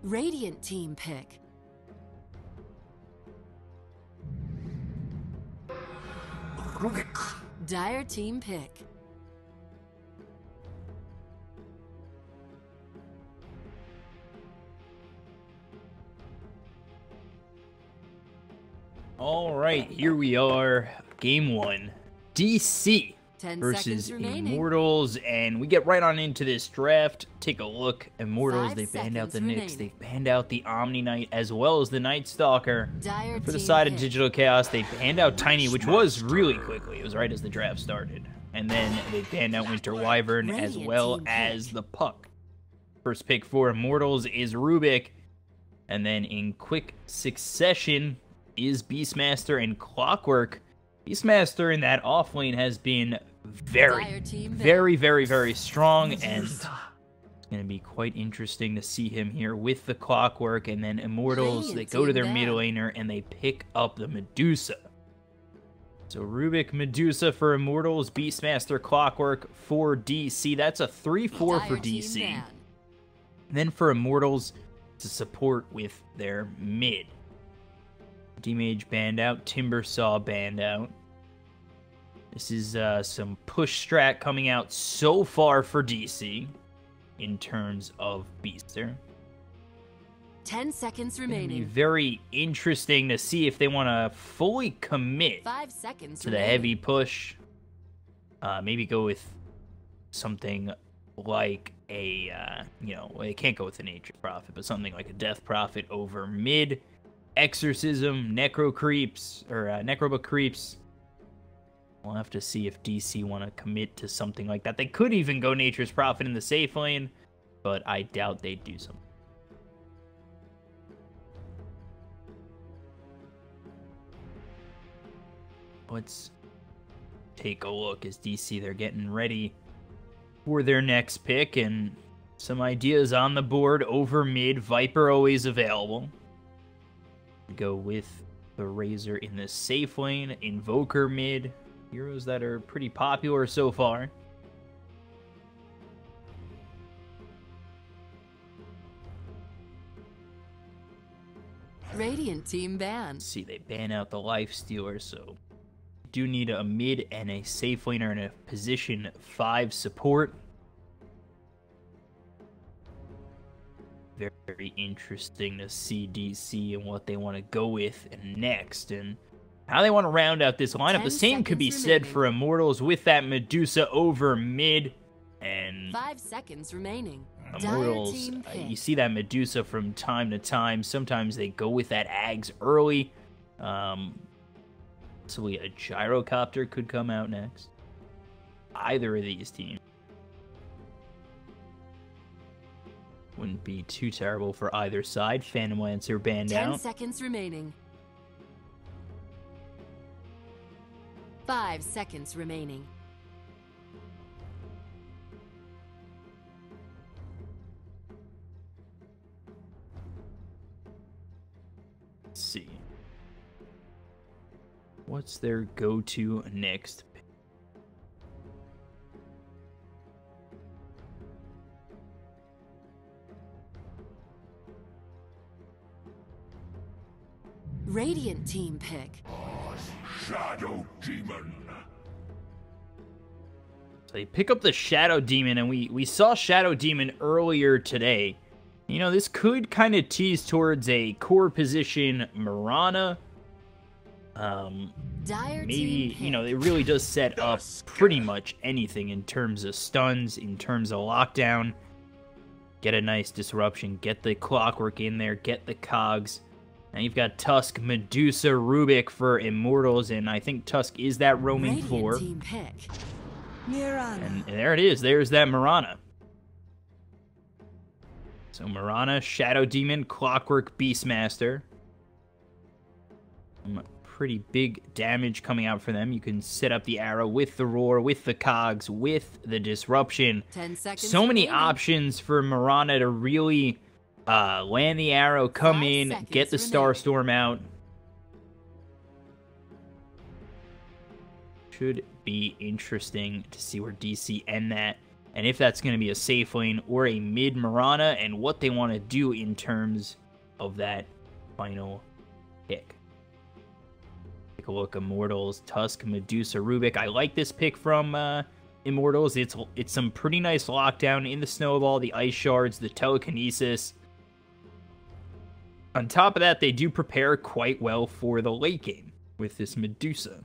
Radiant team pick. Dire team pick. All right, here we are, game 1. DC versus Immortals, and we get right on into this draft. Take a look. Immortals, they banned out the Nyx, they banned out the Omni Knight, as well as the Night Stalker. For the side of Digital Chaos, they banned out Tiny, which was really quickly. It was right as the draft started. And then they banned out Winter Wyvern, as well as the Puck. First pick for Immortals is Rubik, and then in quick succession is Beastmaster and Clockwork. Beastmaster in that off lane has been very strong, and it's going to be quite interesting to see him here with the Clockwork. And then Immortals, they go to their mid laner and they pick up the Medusa. So Rubik, Medusa for Immortals, Beastmaster, Clockwork for DC. That's a 3-4 for DC. And then for Immortals, to support with their mid. D-Mage banned out, Timbersaw banned out. This is some push strat coming out so far for DC in terms of Beaster. 10 seconds remaining. Very interesting to see if they want to fully commit 5 seconds to the heavy push. Maybe go with something like a, you know, they can't go with a Nature Prophet, but something like a Death Prophet over mid. Exorcism, Necroba Creeps. We'll have to see if DC want to commit to something like that. They could even go Nature's Prophet in the safe lane, but I doubt they'd do something. Let's take a look as DC, they're getting ready for their next pick, and some ideas on the board over mid. Viper always available. Go with the Razor in the safe lane, Invoker mid, heroes that are pretty popular so far. Radiant team ban. See, they ban out the Lifestealer, so do need a mid and a safe laner and a position 5 support. Very interesting to see DC and what they want to go with next, and how they want to round out this lineup. The same could be said for Immortals with that Medusa over mid, and 5 seconds remaining. Immortals, you see that Medusa from time to time. Sometimes they go with that Ags early. So a Gyrocopter could come out next. Either of these teams wouldn't be too terrible for either side. Phantom Lancer banned out. 10 seconds remaining. 5 seconds remaining. Let's see. What's their go-to next? Radiant team pick. Shadow Demon. So they pick up the Shadow Demon, and we saw Shadow Demon earlier today. You know, this could kind of tease towards a core position Mirana. Maybe, you know, it really does set up pretty much anything in terms of stuns, in terms of lockdown. Get a nice disruption, get the Clockwork in there, get the Cogs. Now you've got Tusk, Medusa, Rubik for Immortals, and I think Tusk is that roaming floor. And there it is, there's that Mirana. So Mirana, Shadow Demon, Clockwork, Beastmaster. Pretty big damage coming out for them. You can set up the arrow with the roar, with the cogs, with the disruption. 10 seconds so many remaining. Options for Mirana to really land the arrow, come in, get the Starstorm out. Should be interesting to see where DC end that. and if that's going to be a safe lane or a mid Mirana, and what they want to do in terms of that final pick. Take a look. Immortals, Tusk, Medusa, Rubik. I like this pick from Immortals. It's some pretty nice lockdown in the Snowball, the Ice Shards, the Telekinesis. On top of that, they do prepare quite well for the late game with this Medusa.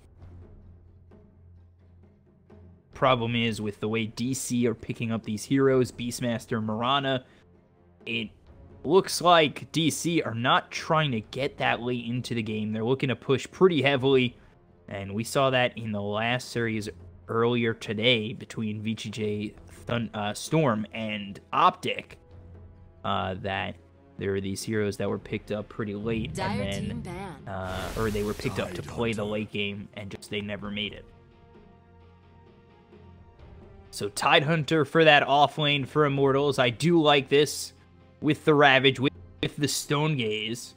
Problem is, with the way DC are picking up these heroes, Beastmaster, Mirana, it looks like DC are not trying to get that late into the game. They're looking to push pretty heavily, and we saw that in the last series earlier today between VGJ Storm and Optic, that there were these heroes that were picked up pretty late, and then, or they were picked up to play the late game, and just they never made it. So Tidehunter for that off lane for Immortals. I do like this with the Ravage, with the Stone Gaze.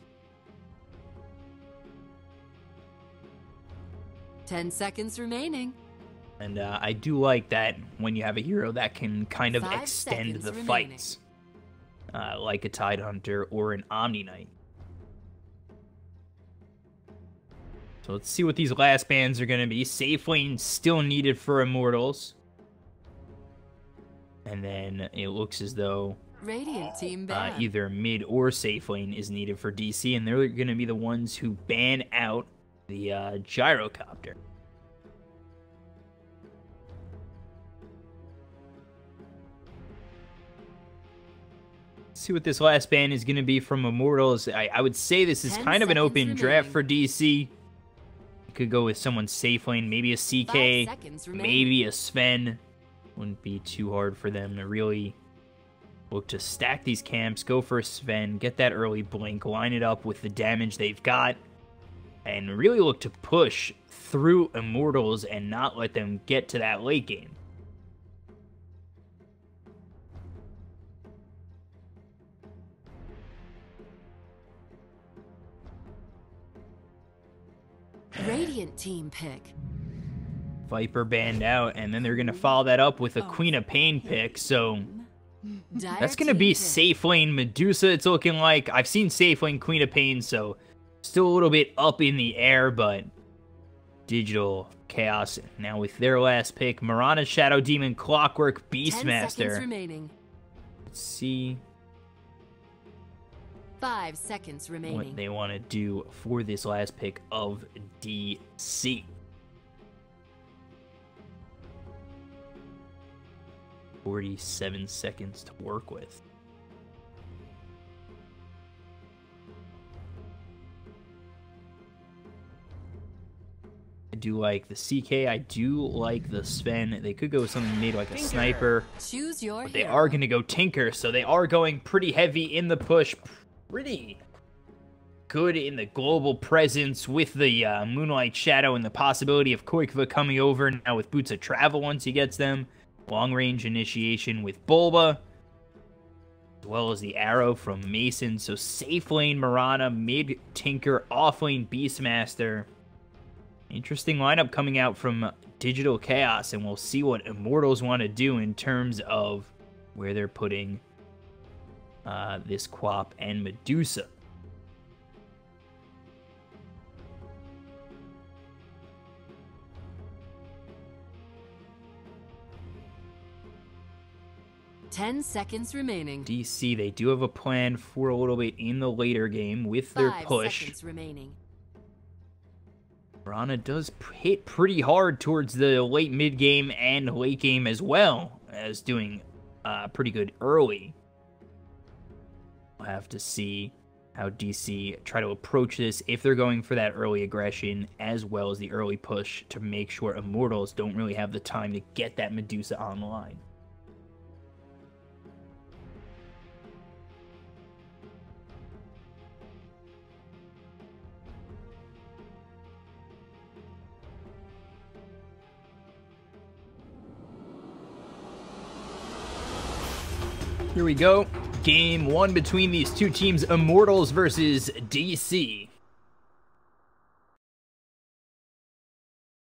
10 seconds remaining. And I do like that when you have a hero that can kind of extend the fights. Like a Tidehunter or an Omni Knight. So let's see what these last bans are going to be. Safe lane still needed for Immortals. And then it looks as though Radiant team ban. Either mid or safe lane is needed for DC, and they're going to be the ones who ban out the Gyrocopter. Let's see what this last ban is going to be from Immortals. I would say this is kind of an open draft for DC. You could go with someone safe lane, maybe a CK, maybe a Sven. Wouldn't be too hard for them to really look to stack these camps, go for a Sven, get that early blink, line it up with the damage they've got, and really look to push through Immortals and not let them get to that late game. Radiant team pick. Viper banned out, and then they're going to follow that up with a Queen of Pain pick, so that's going to be safe lane Medusa, it's looking like. I've seen safe lane Queen of Pain, so still a little bit up in the air, but Digital Chaos now with their last pick. Mirana, Shadow Demon, Clockwork, Beastmaster. Let's see 5 seconds remaining. What they want to do for this last pick of DC. 47 seconds to work with. I do like the CK. I do like the Sven. They could go with something made like a sniper. Choose your but they are going to go Tinker, so they are going pretty heavy in the push. Pretty good in the global presence with the Moonlight Shadow and the possibility of Koikva coming over now with Boots of Travel once he gets them. Long-range initiation with Bulba, as well as the arrow from Mason. So safe lane Mirana, mid Tinker, off lane Beastmaster. Interesting lineup coming out from Digital Chaos, and we'll see what Immortals want to do in terms of where they're putting this Quap and Medusa. Ten seconds remaining. DC, they do have a plan for a little bit in the later game with their 5 push. seconds remaining. Mirana does hit pretty hard towards the late mid game and late game as well as doing pretty good early. We'll have to see how DC try to approach this if they're going for that early aggression as well as the early push to make sure Immortals don't really have the time to get that Medusa online. Here we go. Game 1 between these two teams, Immortals versus DC,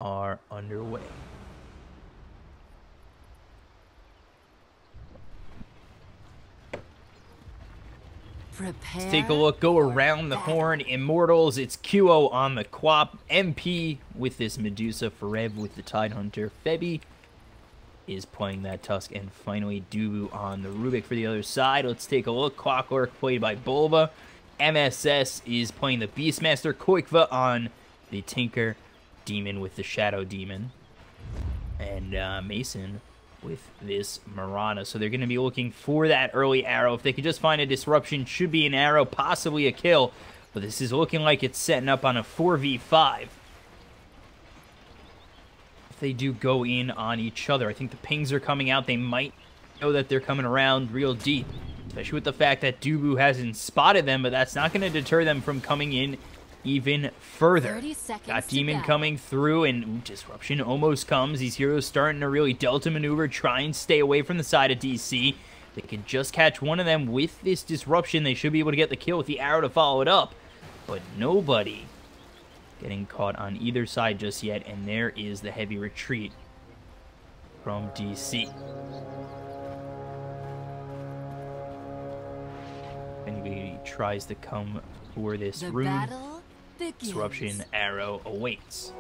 are underway. Prepare. Let's take a look. Go around the horn. Immortals. It's QO on the Quap. MP with this Medusa. Forev with the Tidehunter. Febby is playing that Tusk. And finally, Dubu on the Rubik for the other side. Let's take a look. Clockwork played by Bulba. MSS is playing the Beastmaster. Koikva on the Tinker. Demon with the Shadow Demon. And Mason with this Mirana. So they're going to be looking for that early arrow. If they could just find a disruption, should be an arrow, possibly a kill. But this is looking like it's setting up on a 4v5. If they do go in on each other, I think the pings are coming out. They might know that they're coming around real deep. Especially with the fact that Dubu hasn't spotted them, but that's not going to deter them from coming in even further. Got Demon coming through, and disruption almost comes. These heroes starting to really delta maneuver, try and stay away from the side of DC. They can just catch one of them with this disruption. They should be able to get the kill with the arrow to follow it up, but nobody getting caught on either side just yet, and there is the heavy retreat from DC. Anybody tries to come for this rune, disruption arrow awaits.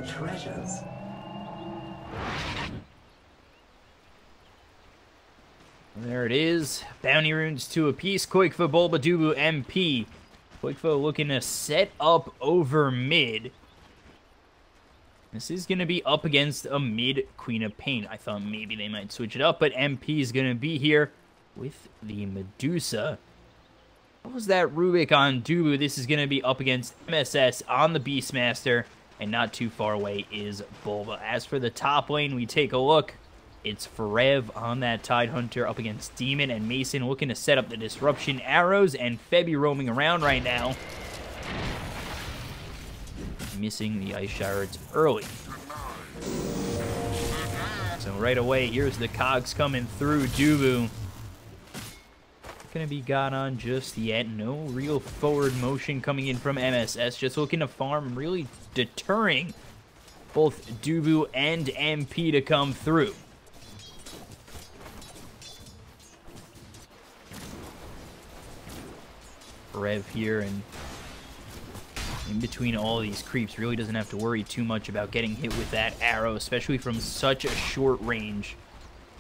Treasures. There it is. Bounty runes 2 apiece. Koikva, Bulba, Dubu, MP. Koikva looking to set up over mid. This is going to be up against a mid Queen of Pain. I thought maybe they might switch it up, but MP is going to be here with the Medusa. What was that Rubik on Dubu? This is going to be up against MSS on the Beastmaster, and not too far away is Bulba. As for the top lane, we take a look. It's Forev on that Tidehunter up against Demon, and Mason looking to set up the disruption arrows, and Febby roaming around right now. Missing the Ice Shards early. So right away, here's the cogs coming through Dubu. Gonna be got on just yet. No real forward motion coming in from MSS. Just looking to farm, really deterring both Dubu and MP to come through. Rev here, and in between all these creeps, really doesn't have to worry too much about getting hit with that arrow, especially from such a short range.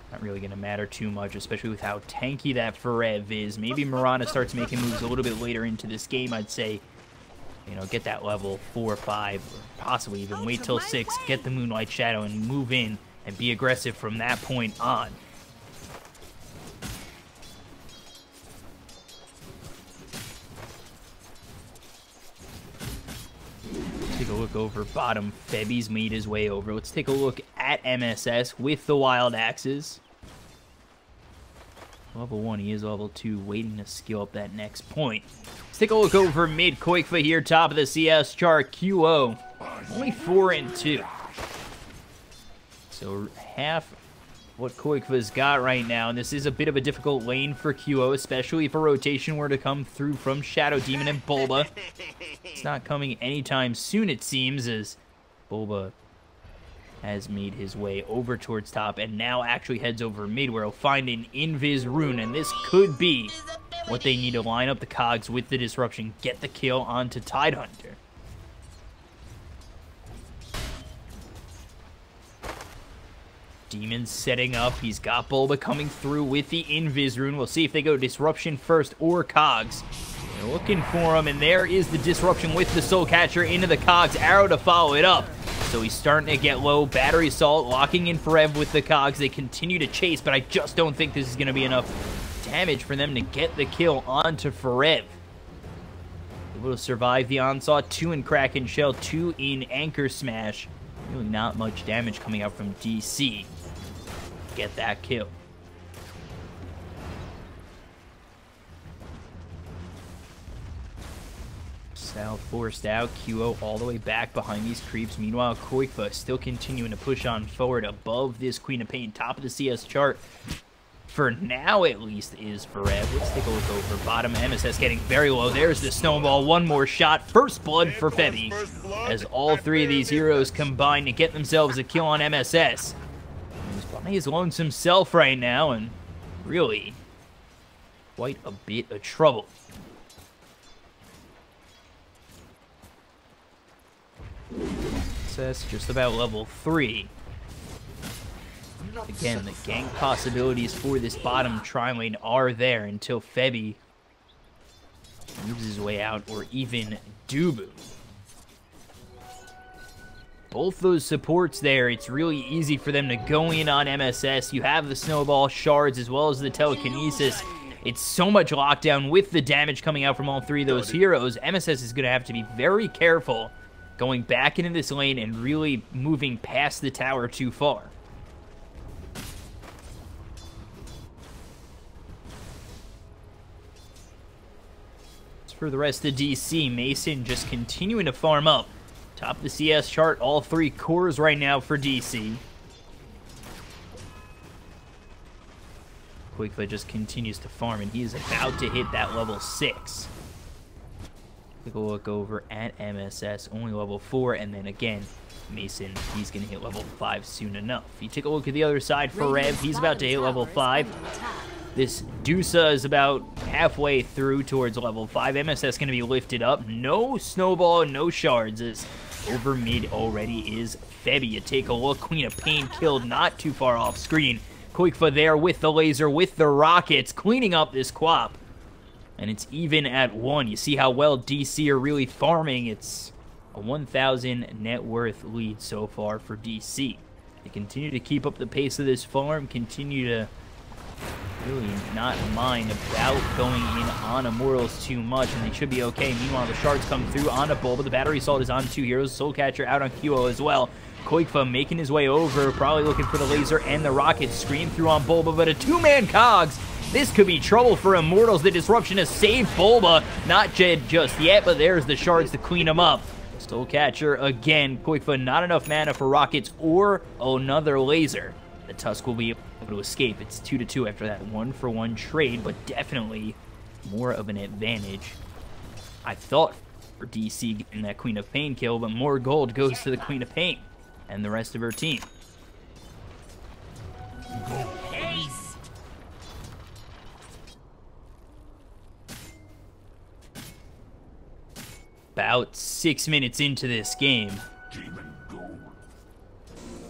Not really going to matter too much, especially with how tanky that Forev is. Maybe Mirana starts making moves a little bit later into this game, I'd say. You know, get that level 4 or 5, or possibly even wait till 6, get the Moonlight Shadow, and move in and be aggressive from that point on. Take a look over bottom. Febby's made his way over. Let's take a look at MSS with the Wild Axes. Level 1, he is level 2, waiting to skill up that next point. Let's take a look over mid. Koikva here, top of the CS chart. QO, only 4 and 2. So half what Koikva's got right now, and this is a bit of a difficult lane for QO, especially if a rotation were to come through from Shadow Demon and Bulba. It's not coming anytime soon, it seems, as Bulba has made his way over towards top and now actually heads over mid, where he'll find an Invis rune, and this could be what they need to line up the cogs with the disruption, get the kill onto Tidehunter. Demon's setting up. He's got Bulba coming through with the Invis rune. We'll see if they go disruption first or cogs. They're looking for him, and there is the disruption with the Soul Catcher into the cogs. Arrow to follow it up. So he's starting to get low. Battery Assault locking in Forev with the cogs. They continue to chase, but I just don't think this is going to be enough damage for them to get the kill onto Forev. Able to survive the onslaught. 2 in Kraken Shell, 2 in Anchor Smash. Really not much damage coming out from DC. Get that kill. South forced out. QO all the way back behind these creeps. Meanwhile, Koikva still continuing to push on forward above this Queen of Pain. Top of the CS chart. For now, at least, is Forev. Let's take a look over bottom. MSS getting very low. There's the snowball. One more shot. First blood for Febby, as all 3 of these heroes combine to get themselves a kill on MSS. He's by his lonesome self right now, and really quite a bit of trouble. Access just about level 3. Again, the gank possibilities for this bottom tri-lane are there until Febby moves his way out, or even Dubu. Both those supports there, it's really easy for them to go in on MSS. You have the snowball shards as well as the telekinesis. It's so much lockdown with the damage coming out from all three of those heroes. MSS is going to have to be very careful going back into this lane and really moving past the tower too far. As for the rest of DC, Mason just continuing to farm up. Top of the CS chart, all 3 cores right now for DC. Qualifier just continues to farm, and he is about to hit that level 6. Take a look over at MSS, only level 4, and then again, Mason, he's going to hit level 5 soon enough. You take a look at the other side for Rev, he's about to hit level 5. This Dusa is about halfway through towards level 5. MSS going to be lifted up. No snowball, no shards, as over mid already is Febby. You take a look, Queen of Pain killed not too far off screen. Qualifier there with the laser, with the rockets, cleaning up this Quap. And it's even at 1. You see how well DC are really farming. It's a 1,000 net worth lead so far for DC. They continue to keep up the pace of this farm, continue to really not mind about going in on Immortals too much, and they should be okay. Meanwhile, the shards come through on a Bulba. The battery assault is on 2 heroes. Soul Catcher out on QO as well. Qualifier making his way over, probably looking for the laser and the rocket. Scream through on Bulba, but a 2-man Cogs. This could be trouble for Immortals. The disruption has saved Bulba. Not dead just yet, but there's the shards to clean him up. Soul Catcher again. Qualifier not enough mana for rockets or another laser. The Tusk will be able to escape. It's 2-2 after that 1-for-1 trade, but definitely more of an advantage, I thought, for DC getting that Queen of Pain kill, but more gold goes to the Queen of Pain and the rest of her team. About 6 minutes into this game,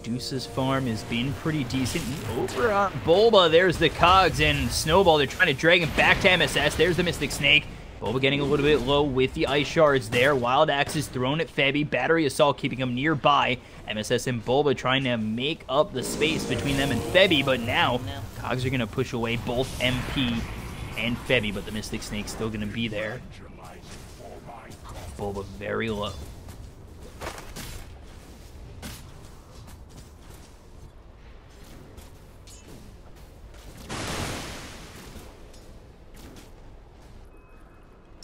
Deuce's farm has been pretty decent. Over on Bulba, there's the Cogs and Snowball. They're trying to drag him back to MSS. There's the Mystic Snake. Bulba getting a little bit low with the Ice Shards there. Wild Axe is thrown at Febby. Battery Assault keeping him nearby. MSS and Bulba trying to make up the space between them and Febby, but now Cogs are going to push away both MP and Febby, but the Mystic Snake's still going to be there. Bulba very low.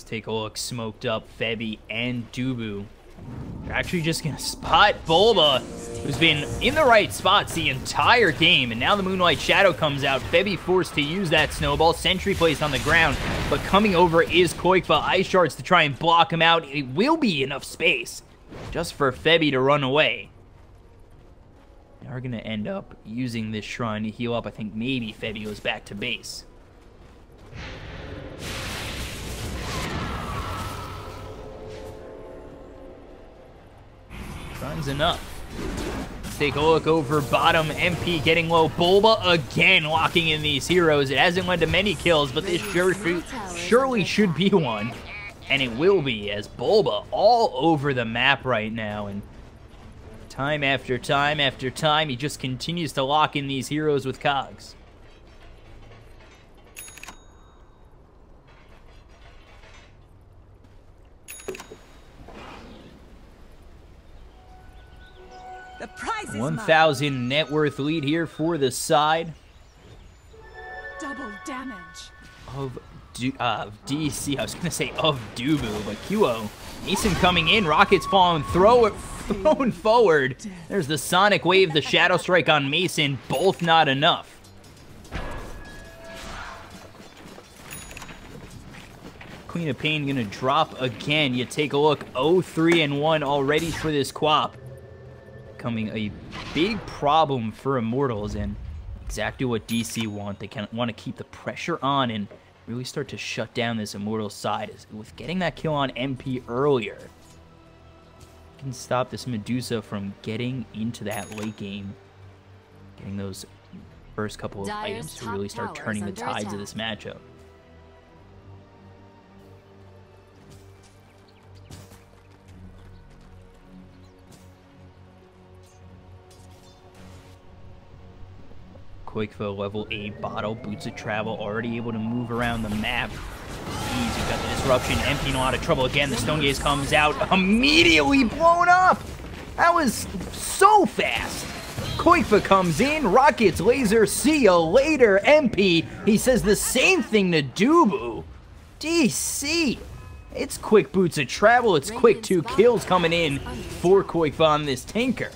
Take a look, smoked up Febby and Dubu. They're actually just gonna spot Bulba, who's been in the right spots the entire game, and now the Moonlight Shadow comes out. Febby forced to use that snowball, sentry placed on the ground, but coming over is Qualifier. Ice Shards to try and block him out. It will be enough space just for Febby to run away. They are gonna end up using this shrine to heal up. I think maybe Febby goes back to base. Shrine's enough. Let's take a look over bottom. MP getting low. Bulba again locking in these heroes. It hasn't led to many kills, but this surely should be one. And it will be, as Bulba all over the map right now. And time after time after time, he just continues to lock in these heroes with Cogs. The prize is 1,000 net worth lead here for the side double damage of DC. I was gonna say of Dubu, but QO. Mason coming in, rockets falling, thrown forward. There's the Sonic Wave, the Shadow Strike on Mason, both not enough. Queen of Pain gonna drop again. You take a look, 0-3-1 already for this Quap. Becoming a big problem for Immortals, and exactly what DC want. They want to keep the pressure on and really start to shut down this Immortals side is with getting that kill on MP earlier. Can stop this Medusa from getting into that late game, getting those first couple of items to really start turning the tides of this matchup. Qualifier level 8 bottle, boots of travel, already able to move around the map. Jeez, you've got the disruption, MP in a lot of trouble again. The Stone Gaze comes out, immediately blown up. That was so fast. Qualifier comes in, rockets, laser, see ya later, MP. He says the same thing to Dubu. DC. It's quick boots of travel, it's quick 2 kills coming in for Qualifier on this Tinker.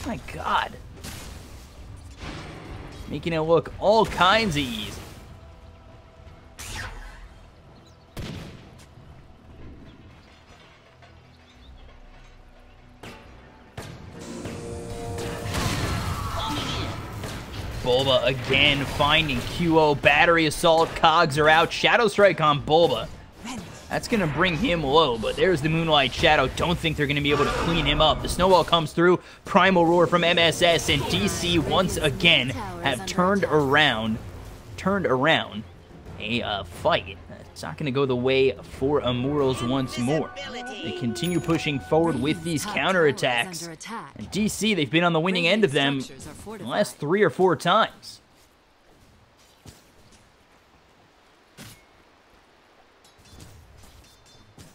My God. Making it look all kinds of easy. Bulba again finding QO. Battery Assault, cogs are out. Shadow Strike on Bulba. That's going to bring him low, but there's the Moonlight Shadow. Don't think they're going to be able to clean him up. The Snowball comes through. Primal Roar from MSS, and DC once again have turned around a fight. It's not going to go the way for Immortals once more. They continue pushing forward with these counterattacks. And DC, they've been on the winning end of them the last 3 or 4 times.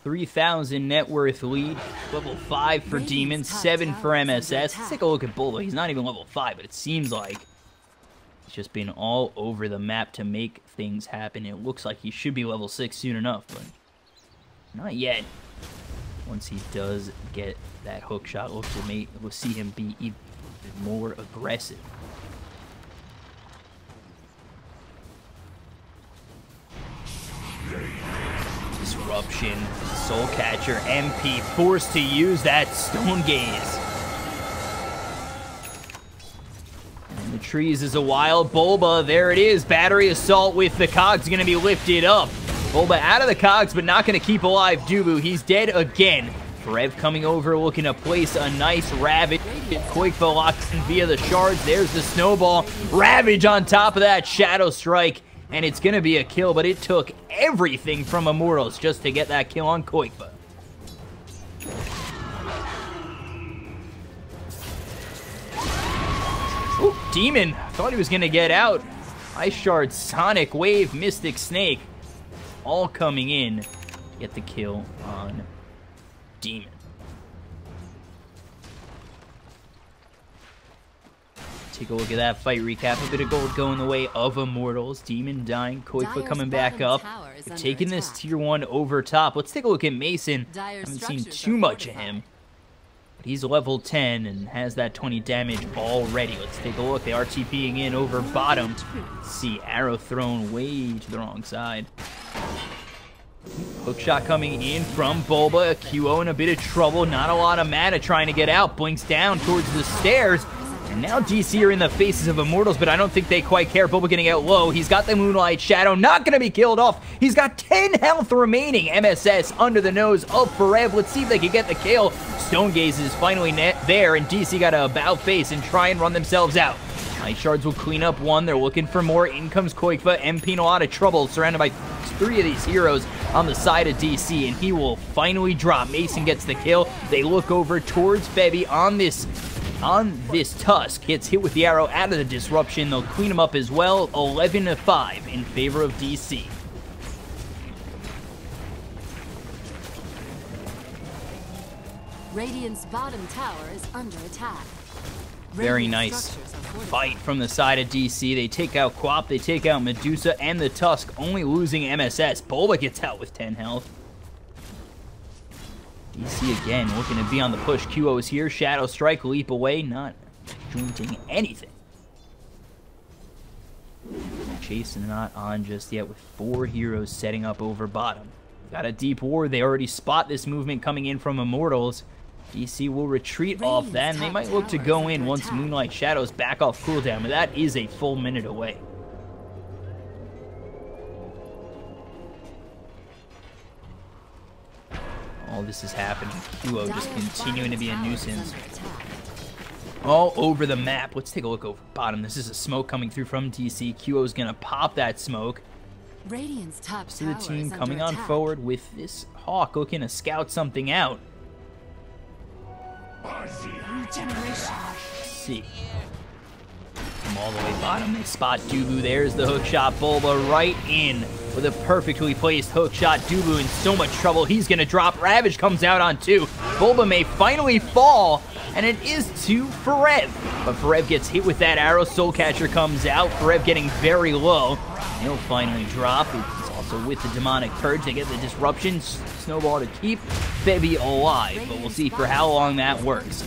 3,000 net worth lead. Level 5 for Demon, 7 for MSS. Let's take a look at Bulba. He's not even level 5, but it seems like he's just been all over the map to make things happen. It looks like he should be level 6 soon enough, but not yet. Once he does get that hook shot, we'll see him be even more aggressive. Disruption, Soul Catcher, MP forced to use that Stone Gaze. And the trees is a wild Bulba. There it is. Battery Assault with the cogs going to be lifted up. Bulba out of the cogs, but not going to keep alive Dubu. He's dead again. Rev coming over, looking to place a nice Ravage. Qualifier locks in via the shards. There's the Snowball. Ravage on top of that Shadow Strike. And it's going to be a kill, but it took everything from Immortals just to get that kill on Qualifier. Ooh, Demon. Thought he was going to get out. Ice Shard, Sonic Wave, Mystic Snake. All coming in. Get the kill on Demon. Take a look at that fight recap. A bit of gold going the way of Immortals. Demon dying. Qualifier coming back up. They're taking this tier 1 over top. Let's take a look at Mason. Haven't seen too much of him. But he's level 10 and has that 20 damage already. Let's take a look. They are TPing in over bottom. Let's see, arrow thrown way to the wrong side. Hookshot coming in from Bulba. QO in a bit of trouble. Not a lot of mana trying to get out. Blinks down towards the stairs. And now DC are in the faces of Immortals, but I don't think they quite care. Bulba getting out low. He's got the Moonlight Shadow. Not going to be killed off. He's got 10 health remaining. MSS under the nose of Forev. Let's see if they can get the kill. Stone Gaze is finally there, and DC got to about face and try and run themselves out. Ice Shards will clean up one. They're looking for more. In comes Qualifier. MP in a lot of trouble, surrounded by 3 of these heroes on the side of DC, and he will finally drop. Mason gets the kill. They look over towards Febby on this Tusk. Gets hit with the arrow out of the disruption. They'll clean him up as well. 11-5 in favor of DC. Radiant's bottom tower is under attack. Very nice fight from the side of DC. They take out Quap, they take out Medusa and the Tusk, only losing MSS. Bulba gets out with 10 health. DC again looking to be on the push. QO is here. Shadow Strike, leap away, not jointing anything. Chasing not on just yet with 4 heroes setting up over bottom. Got a deep ward. They already spot this movement coming in from Immortals. DC will retreat off that, and they might look to go in once Moonlight Shadow's back off cooldown, but that is a full minute away. all this is happening. Duo just continuing to be a nuisance. All over the map. Let's take a look over bottom. This is a smoke coming through from DC. QO's gonna pop that smoke. Radiant's top See the team coming on forward with this Hawk looking to scout something out. Regeneration. See. From all the way bottom, they spot Dubu. There's the hook shot. Bulba right in with a perfectly placed hook shot. Dubu in so much trouble. He's going to drop. Ravage comes out on 2. Bulba may finally fall, and it is 2 Forev. But Forev gets hit with that arrow. Soul Catcher comes out. Forev getting very low. He'll finally drop. He's also with the Demonic Purge. They get the disruption. Snowball to keep Bebby alive, but we'll see for how long that works.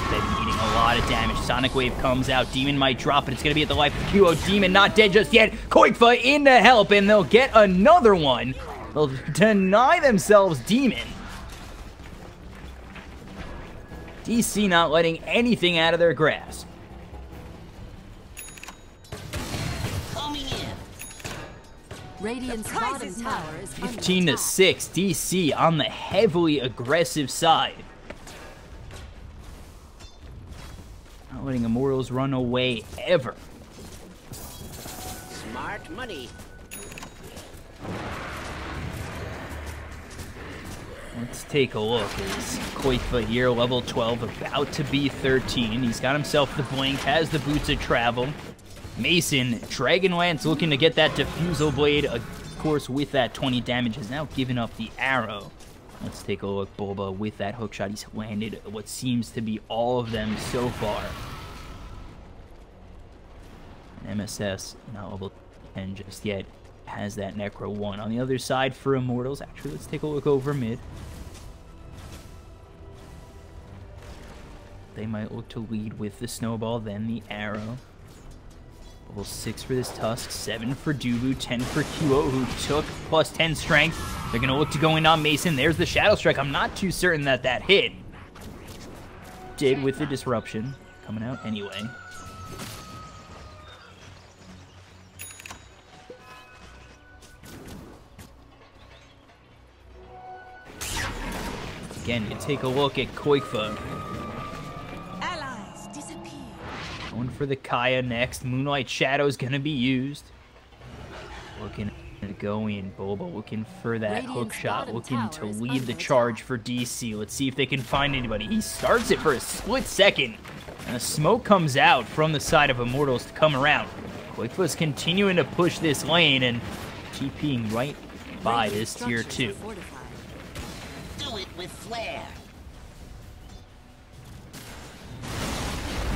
Bebby eating a lot of damage. Sonic Wave comes out. Demon might drop, but it's going to be at the life of QO. Demon not dead just yet. Koikfa in to help, and they'll get another one. They'll deny themselves Demon. DC not letting anything out of their grasp. 15 to 6, DC on the heavily aggressive side. Not letting Immortals run away ever. Smart money. Let's take a look. Is Koikfa here, level 12, about to be 13. He's got himself the blink, has the boots of travel. Mason, Dragonlance looking to get that Diffusal Blade, of course, with that 20 damage, has now given up the arrow. Let's take a look. Bulba with that hook shot. He's landed what seems to be all of them so far. MSS, not level 10 just yet, has that Necro 1. On the other side for Immortals, actually, let's take a look over mid. They might look to lead with the Snowball, then the arrow. Level 6 for this Tusk, 7 for Dubu, 10 for QO, who took plus 10 strength. They're going to look to go in on Mason. There's the Shadow Strike. I'm not too certain that that hit. Did with the disruption. Coming out anyway. Again, you take a look at Koikfa. Going for the Kaya next. Moonlight Shadow's going to be used. Looking to go in. Bulba looking for that hook shot. Looking to lead the charge for DC. Let's see if they can find anybody. He starts it for a split second. And a smoke comes out from the side of Immortals to come around. Koikfa's continuing to push this lane and TPing right by this tier 2. Do it with flair.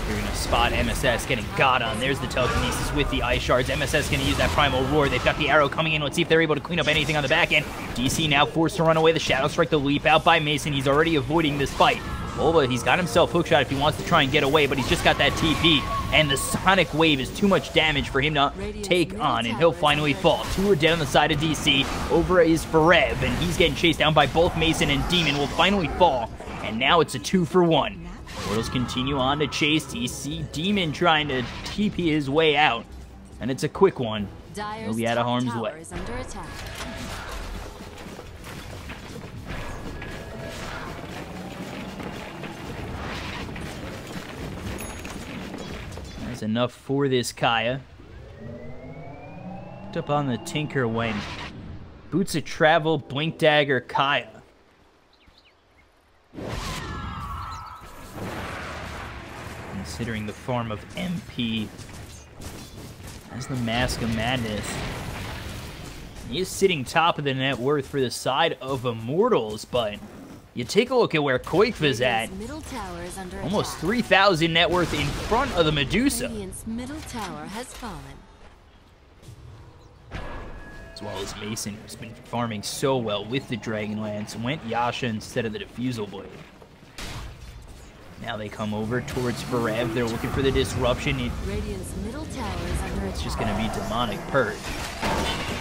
They're going to spot MSS getting got on. There's the telekinesis with the ice shards. MSS going to use that primal roar. They've got the arrow coming in. Let's see if they're able to clean up anything on the back end. DC now forced to run away. The Shadow Strike, the leap out by Mason. He's already avoiding this fight. Bulba, he's got himself hookshot if he wants to try and get away, but he's just got that TP. And the Sonic Wave is too much damage for him to take on, and he'll finally fall. 2 are dead on the side of DC. Over is Forev, and he's getting chased down by both Mason and Demon. Will finally fall, and now it's a 2-for-1. Immortals continue on to chase DC. Demon trying to TP his way out. And it's a quick one. He'll be out of harm's way. That's enough for this Kaya. Picked up on the Tinker when Boots of Travel, Blink Dagger, Kaya. Considering the form of MP as the Mask of Madness. He is sitting top of the net worth for the side of Immortals, but you take a look at where Koikfa's at. Almost 3,000 net worth in front of the Medusa. Middle tower has fallen. As well as Mason, who's been farming so well with the Dragonlance, went Yasha instead of the Diffusal Blade. Now they come over towards Forev. They're looking for the disruption. It's just going to be Demonic Purge.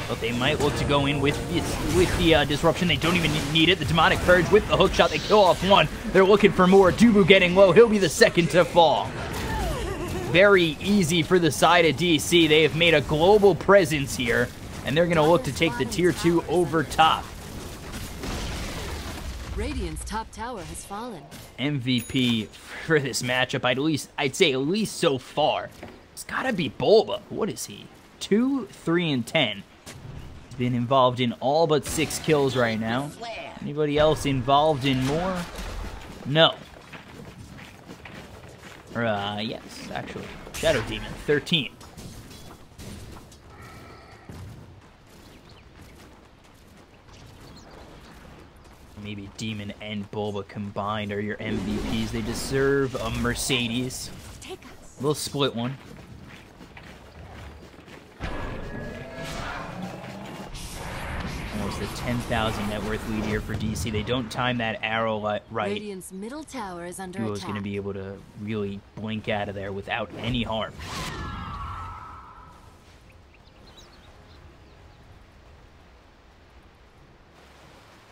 But they might look to go in with the disruption. They don't even need it. The Demonic Purge with the hook shot. They kill off one. They're looking for more. Dubu getting low. He'll be the second to fall. Very easy for the side of DC. They have made a global presence here. And they're going to look to take the tier 2 over top. Radiant's top tower has fallen. MVP for this matchup, I'd say at least so far, it's gotta be Bulba. What is he? 2, 3, and 10. He's been involved in all but 6 kills right now. Anybody else involved in more? No. Or, yes, actually. Shadow Demon, 13. Maybe Demon and Bulba combined are your MVPs. They deserve a Mercedes. We'll split one. Almost a 10,000 net worth lead here for DC. They don't time that arrow right. Radiant's middle tower is under Duo's attack. going to be able to really blink out of there without any harm.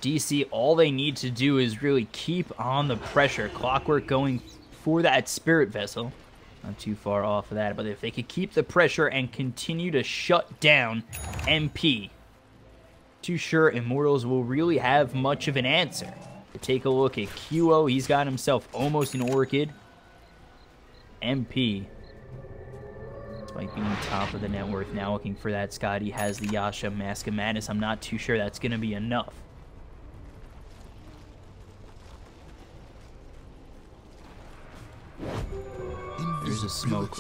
DC, all they need to do is really keep on the pressure. Clockwork going for that Spirit Vessel. Not too far off of that, but if they could keep the pressure and continue to shut down MP, too sure Immortals will really have much of an answer. Take a look at QO. He's got himself almost an Orchid. MP, despite being top of the net worth, now looking for that Scott. He has the Yasha Mask of Madness. I'm not too sure that's going to be enough. There's a smoke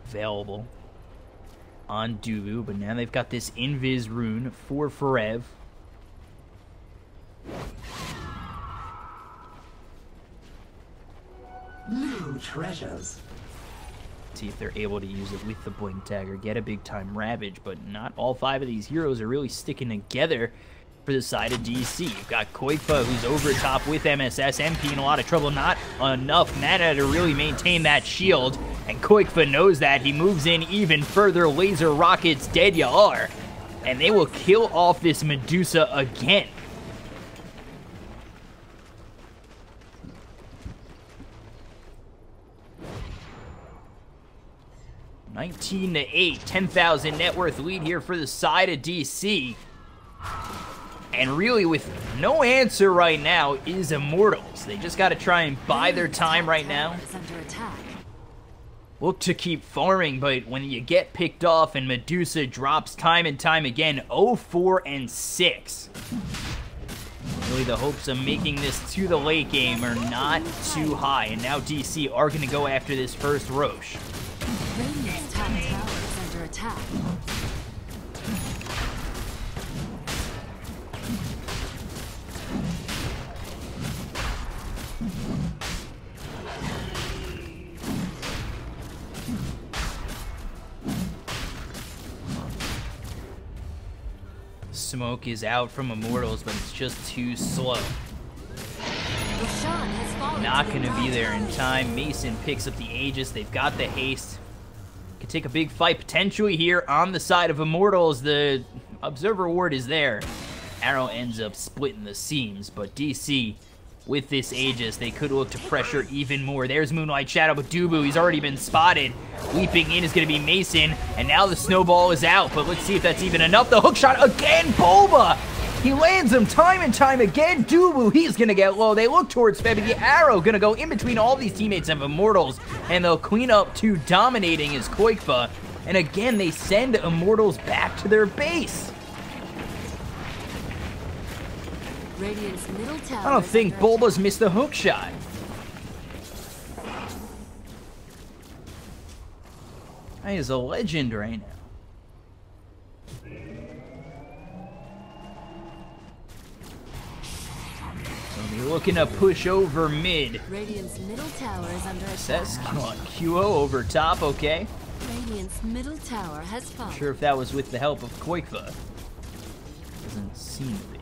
available on Dubu, but now they've got this Invis rune for Forev. New treasures. See if they're able to use it with the Blink Dagger, get a big time Ravage, but not all 5 of these heroes are really sticking together for the side of DC. You've got Koikfa, who's over top with MSS. MP in a lot of trouble, not enough mana to really maintain that shield, and Koikfa knows that. He moves in even further. Laser rockets, dead ya are, and they will kill off this Medusa again. $19-8, 10,000 net worth lead here for the side of DC. And really, with no answer right now, is Immortals. They just got to try and buy their time right now. Look to keep farming, but when you get picked off and Medusa drops time and time again, 0-4 and 6. Really, the hopes of making this to the late game are not too high, and now DC are going to go after this first Roche. Radiant's top tower is under attack. Smoke is out from Immortals, but it's just too slow. Not going to be there in time. Mason picks up the Aegis. They've got the haste. Could take a big fight potentially here on the side of Immortals. The Observer Ward is there. Arrow ends up splitting the seams, but DC, with this Aegis, they could look to pressure even more. There's Moonlight Shadow, but Dubu, he's already been spotted. Leaping in is going to be Mason, and now the snowball is out, but let's see if that's even enough. The hook shot again, Bulba! He lands him time and time again. Dubu, he's going to get low. They look towards Feb, the arrow going to go in between all these teammates of Immortals, and they'll clean up to dominating as Koikfa. And again, they send Immortals back to their base. Radiant's middle tower I don't think Bulba's missed the hook shot. He is a legend right now. So they're looking to push over mid. Radiant's middle tower is under attack. Come on, QO over top, okay. Radiant's middle tower has fallen. Not sure if that was with the help of Koikfa. Doesn't seem to be.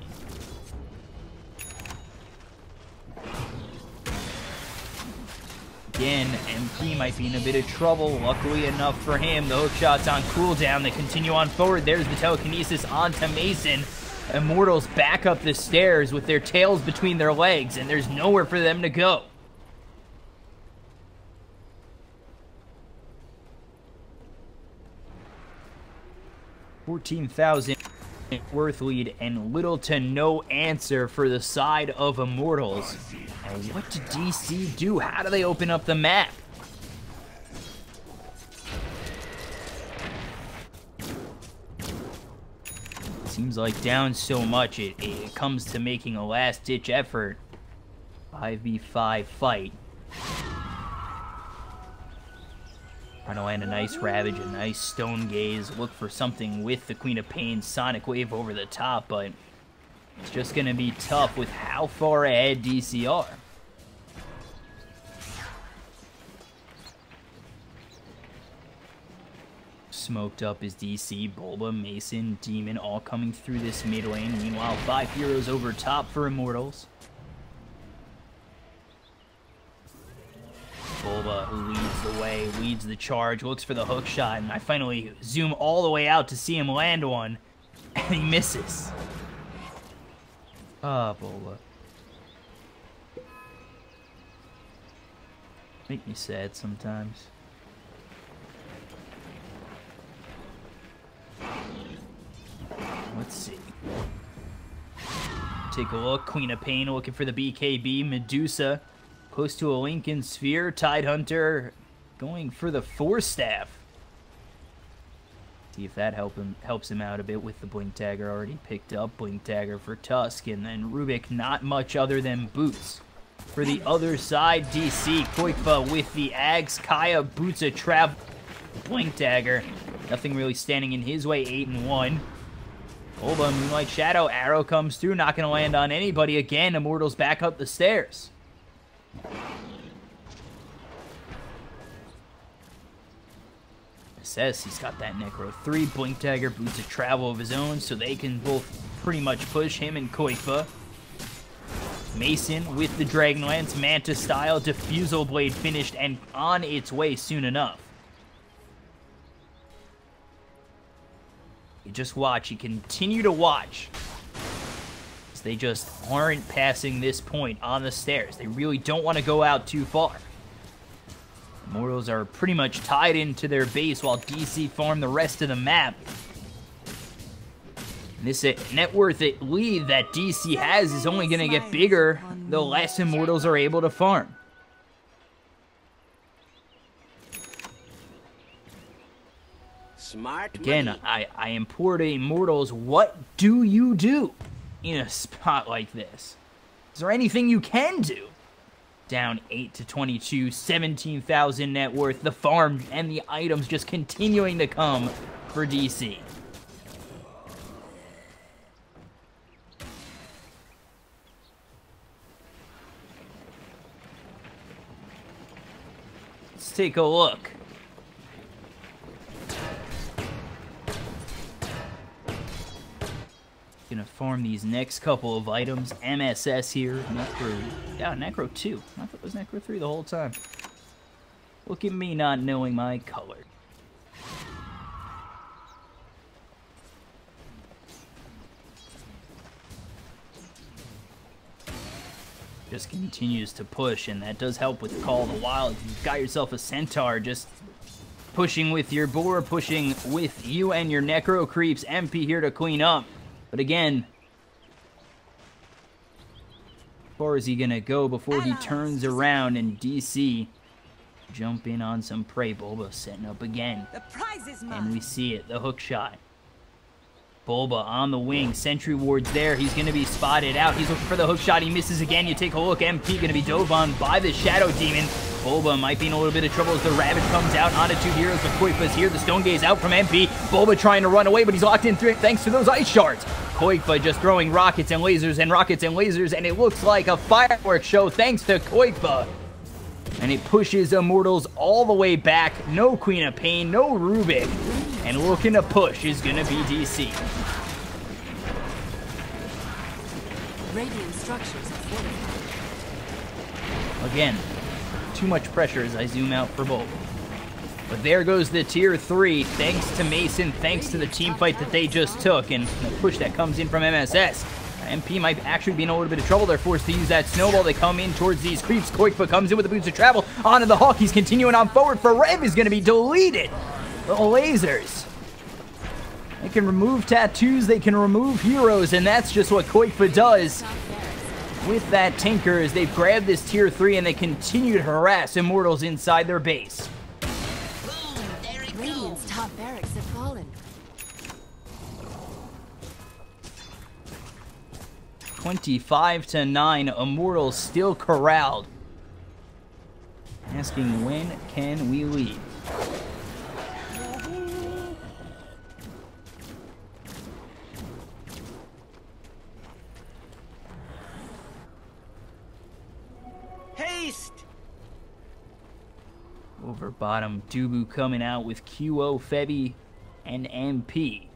Again, MP might be in a bit of trouble. Luckily enough for him, the hook shot's on cooldown. They continue on forward. There's the telekinesis onto Mason. Immortals back up the stairs with their tails between their legs, and there's nowhere for them to go. $14,000. worth lead and little to no answer for the side of Immortals. And what did DC do? How do they open up the map? Seems like down so much, it comes to making a last-ditch effort. 5v5 fight. Trying to land a nice Ravage, a nice Stone Gaze. Look for something with the Queen of Pain, Sonic Wave over the top, but it's just going to be tough with how far ahead DC are. Smoked up is DC, Bulba, Mason, Demon, all coming through this mid lane. Meanwhile, 5 heroes over top for Immortals. Bulba, who leads the way, leads the charge, looks for the hook shot, and I finally zoom all the way out to see him land one, and he misses. Ah, Bulba. Make me sad sometimes. Let's see. Take a look. Queen of Pain looking for the BKB. Medusa close to a Lincoln Sphere. Tidehunter going for the Force Staff. See if that helps him out a bit with the Blink Dagger already picked up. Blink Dagger for Tusk. And then Rubik, not much other than boots. For the other side, DC. Koikfa with the Ags. Kaya boots a trap. Blink Dagger. Nothing really standing in his way. 8-1. Bulba, Moonlight Shadow, arrow comes through, not going to land on anybody again. Immortals back up the stairs. Says he's got that Necro 3. Blink Dagger, boots a travel of his own, so they can both pretty much push him and Koikfa. Mason with the Dragonlance, Manta style, Diffusal Blade finished and on its way soon enough. You just watch. You continue to watch. They just aren't passing this point on the stairs. They really don't want to go out too far. Immortals are pretty much tied into their base while DC farm the rest of the map. And this net worth lead that DC has is only going to get bigger the less Immortals are able to farm. Smart Again, money. I implore to Immortals, what do you do in a spot like this? Is there anything you can do? Down 8-22, 17,000 net worth, the farm and the items just continuing to come for DC. Let's take a look. Gonna farm these next couple of items. MSS here. Necro. Yeah, Necro 2. I thought it was Necro 3 the whole time. Look at me not knowing my color. Just continues to push, and that does help with Call of the Wild. If you've got yourself a Centaur, just pushing with your boar, pushing with you and your Necro creeps. MP here to clean up. But again, as far as he gonna go before he turns around and DC jump in on some prey. Bulba setting up again. The prize is mine. And we see it, the hook shot. Bulba on the wing, sentry ward's there. He's gonna be spotted out. He's looking for the hook shot. He misses again. You take a look. MP gonna be dove on by the Shadow Demon. Bulba might be in a little bit of trouble as the Ravage comes out onto 2 heroes, but Koikfa's here. The Stone Gaze out from MP. Bulba trying to run away, but he's locked in thanks to those ice shards. Koikfa just throwing rockets and lasers and rockets and lasers, and it looks like a fireworks show thanks to Koikfa. And it pushes Immortals all the way back. No Queen of Pain, no Rubik. And looking to push is going to be DC. Radiant structures are fortified. Again, too much pressure as I zoom out for both. But there goes the tier 3, thanks to Mason, thanks to the team fight that they just took, and the push that comes in from MSS. MP might actually be in a little bit of trouble. They're forced to use that snowball. They come in towards these creeps. Koikfa comes in with the boots of travel onto the Hawk. He's continuing on forward. For Rev is going to be deleted. The lasers. They can remove tattoos, they can remove heroes, and that's just what Qualifier does with that Tinker as they've grabbed this tier 3 and they continue to harass Immortals inside their base. Boom, there it Radiant's goes. top barracks have fallen. 25-9, Immortals still corralled. Asking, when can we leave? Haste! Over bottom, Dubu coming out with QO, Febby, and MP.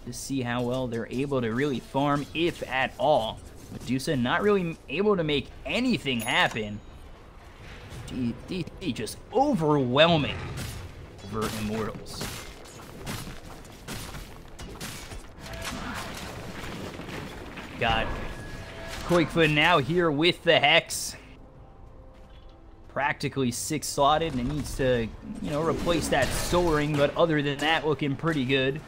To see how well they're able to really farm, if at all. Medusa not really able to make anything happen. DC just overwhelming over Immortals. Got Qualifier now here with the Hex. Practically 6 slotted and it needs to, you know, replace that Soul Ring, but other than that, looking pretty good.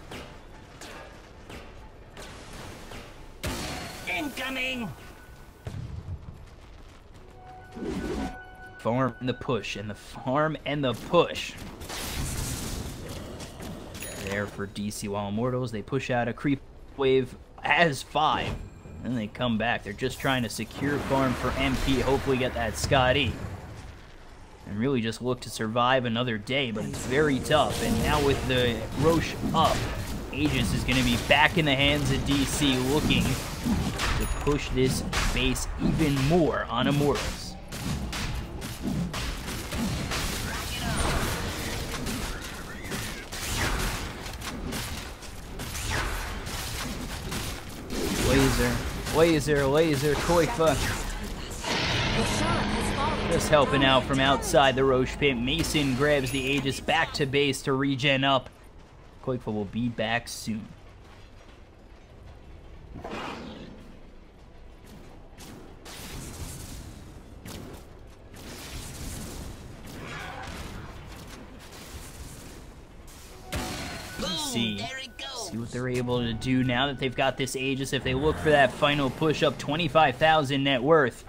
Incoming! Farm and the push, and the farm and the push. There for DC while Immortals, they push out a creep wave as 5. And they come back. They're just trying to secure farm for MP, hopefully get that Scotty. And really just look to survive another day, but it's very tough. And now with the Roche up, Aegis is going to be back in the hands of DC, looking to push this base even more on Immortals. Laser, Qualifier. Just helping out from outside the Roche pit. Mason grabs the Aegis back to base to regen up. Qualifier will be back soon. See what they're able to do now that they've got this Aegis. If they look for that final push up, 25,000 net worth.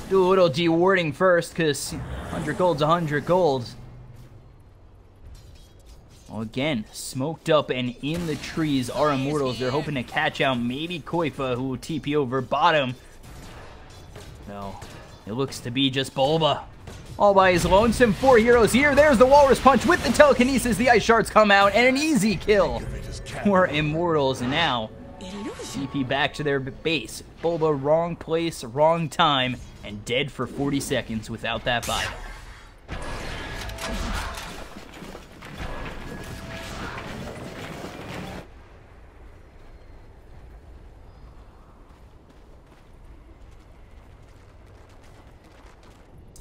Do a little dewarding first, because 100 gold's 100 gold. Well, again, smoked up and in the trees are Immortals. They're hoping to catch out maybe Qualifier, who will TP over bottom. No, it looks to be just Bulba. All by his lonesome. 4 heroes here. There's the Walrus Punch with the telekinesis. The Ice Shards come out, and an easy kill for Immortals. And now, CP back to their base. Bulba, wrong place, wrong time, and dead for 40 seconds without that buyback.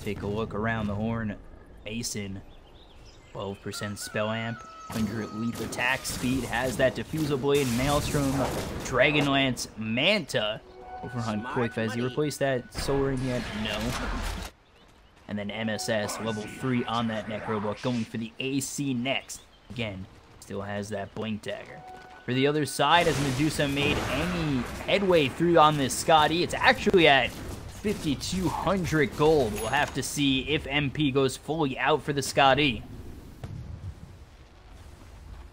Take a look around the horn. Mason, 12% spell amp, 100 leap attack speed, has that diffusal blade, Maelstrom, Dragonlance, Manta. Over on Qualifier. Has he replaced that Soul Ring yet? No. And then MSS, level 3 on that Necrobook, going for the AC next. Again, still has that Blink Dagger. For the other side, has Medusa made any headway through on this Scotty? It's actually at 5,200 gold. We'll have to see if MP goes fully out for the Scotty.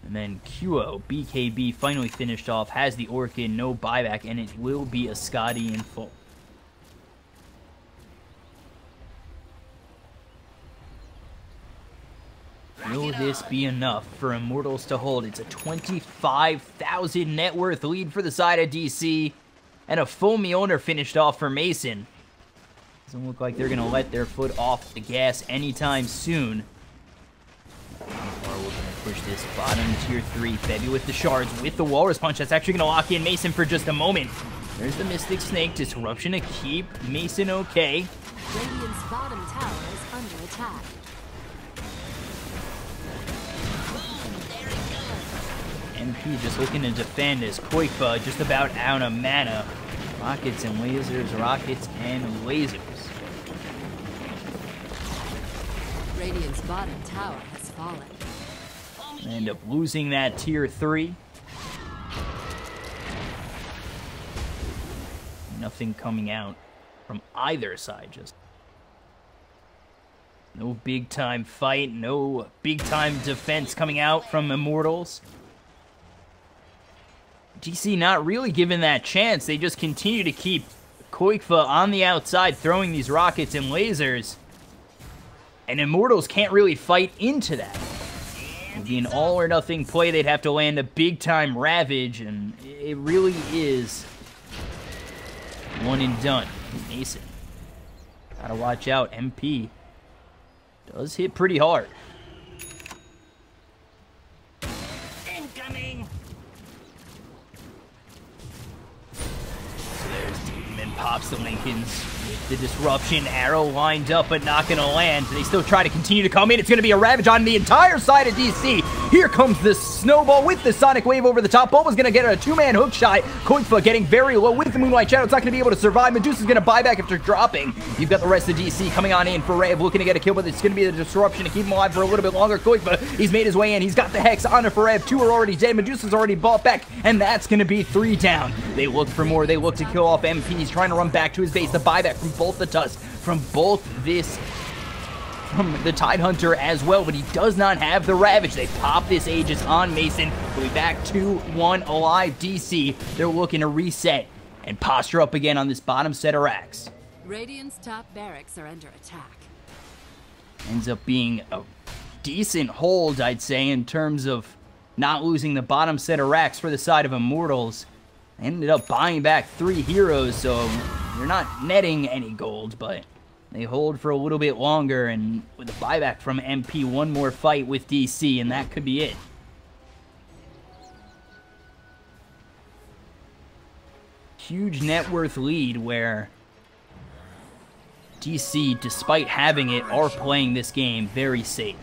And then QO, BKB finally finished off, has the Orchid, no buyback, and it will be a Scotty in full. Will this be enough for Immortals to hold? It's a 25,000 net worth lead for the side of DC, and a full Mjolnir finished off for Mason. Doesn't look like they're going to let their foot off the gas anytime soon. How far we're going to push this bottom tier 3. Febby with the shards, with the Walrus Punch. That's actually going to lock in Mason for just a moment. There's the Mystic Snake. Disruption to keep Mason okay. Radiant's bottom tower is under attack. MP just looking to defend as Qualifier just about out of mana. Rockets and lasers, rockets and lasers. Radiant's bottom tower has fallen. End up losing that tier 3. Nothing coming out from either side, just no big time fight, no big time defense coming out from Immortals. DC not really given that chance. They just continue to keep Qualifier on the outside throwing these rockets and lasers. And Immortals can't really fight into that. It would be an all or nothing play. They'd have to land a big time Ravage, and it really is one and done. Mason. Gotta watch out. MP does hit pretty hard. Incoming. So there's Demon, pops the Lincolns. The disruption arrow lined up, but not gonna land. They still try to continue to come in. It's gonna be a Ravage on the entire side of DC. Here comes the Snowball with the Sonic Wave over the top. Boba's gonna get a 2-man hook shot. Qualifier getting very low with the Moonlight Shadow. It's not gonna be able to survive. Medusa's gonna buy back after dropping. You've got the rest of DC coming on in for Rev, looking to get a kill, but it's gonna be the disruption to keep him alive for a little bit longer. Qualifier, he's made his way in. He's got the Hex on for Rev. 2 are already dead. Medusa's already bought back, and that's gonna be 3 down. They look for more. They look to kill off MP. He's trying to run back to his base. The buyback from both the Tusk, from both this, from the Tidehunter as well, but he does not have the Ravage. They pop this Aegis on Mason. We'll be back 2-1 alive. DC, they're looking to reset and posture up again on this bottom set of racks. Radiant's top barracks are under attack. Ends up being a decent hold, I'd say, in terms of not losing the bottom set of racks for the side of Immortals. Ended up buying back 3 heroes, so they're not netting any gold, but they hold for a little bit longer, and with a buyback from MP, 1 more fight with DC, and that could be it. Huge net worth lead where DC, despite having it, are playing this game very safe.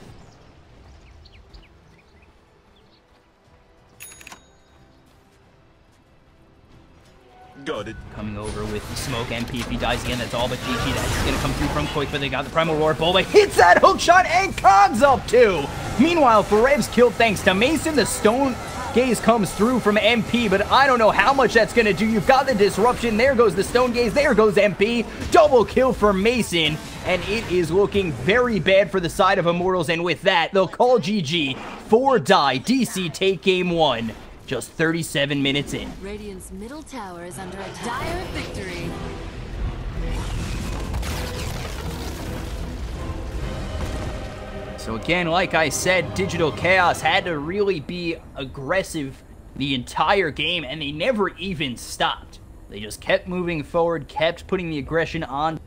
Got it. Coming over with the smoke. MP, if he dies again, that's all but GG. That's going to come through from Quick, but they got the Primal Roar. Boba hits that hook shot, and Cog's up too. Meanwhile, Ferev's killed thanks to Mason. The Stone Gaze comes through from MP, but I don't know how much that's going to do. You've got the disruption. There goes the Stone Gaze. There goes MP. Double kill for Mason, and it is looking very bad for the side of Immortals, and with that, they'll call GG. 4 die. DC take game 1. Just 37 minutes in. Radiant's middle tower is under a dire victory. So again, like I said, Digital Chaos had to really be aggressive the entire game, and they never even stopped. They just kept moving forward, kept putting the aggression on.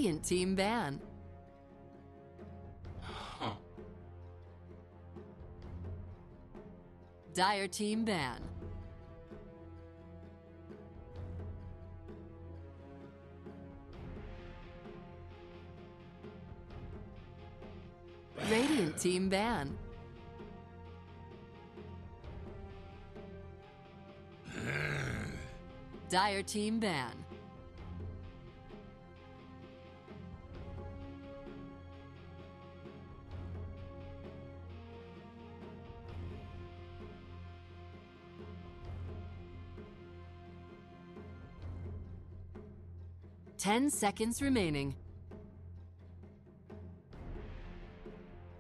Radiant team ban. Dire team ban. Radiant team ban. Dire team ban. Ten seconds remaining.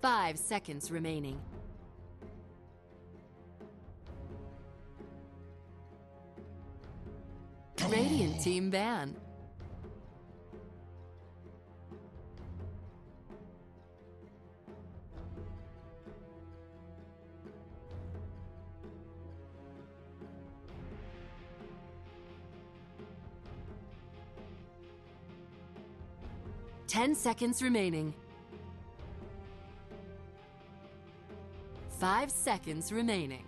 5 seconds remaining. Radiant team ban. Ten seconds remaining. 5 seconds remaining.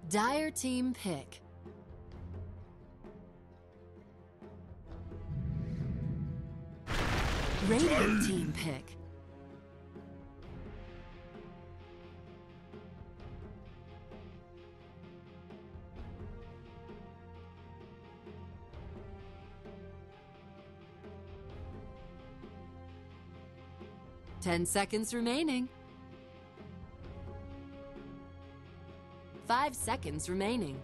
Dire team pick. Radiant team pick. Ten seconds remaining. 5 seconds remaining.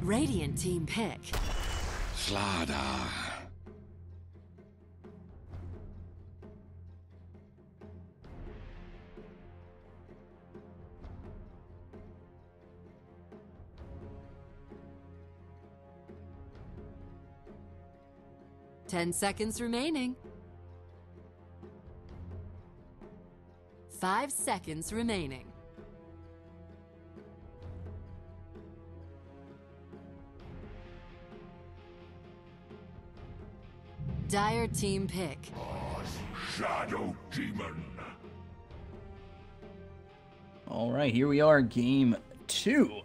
Radiant team pick. Slaughter. Ten seconds remaining. 5 seconds remaining. Dire team pick. Shadow Demon. All right, here we are, game 2.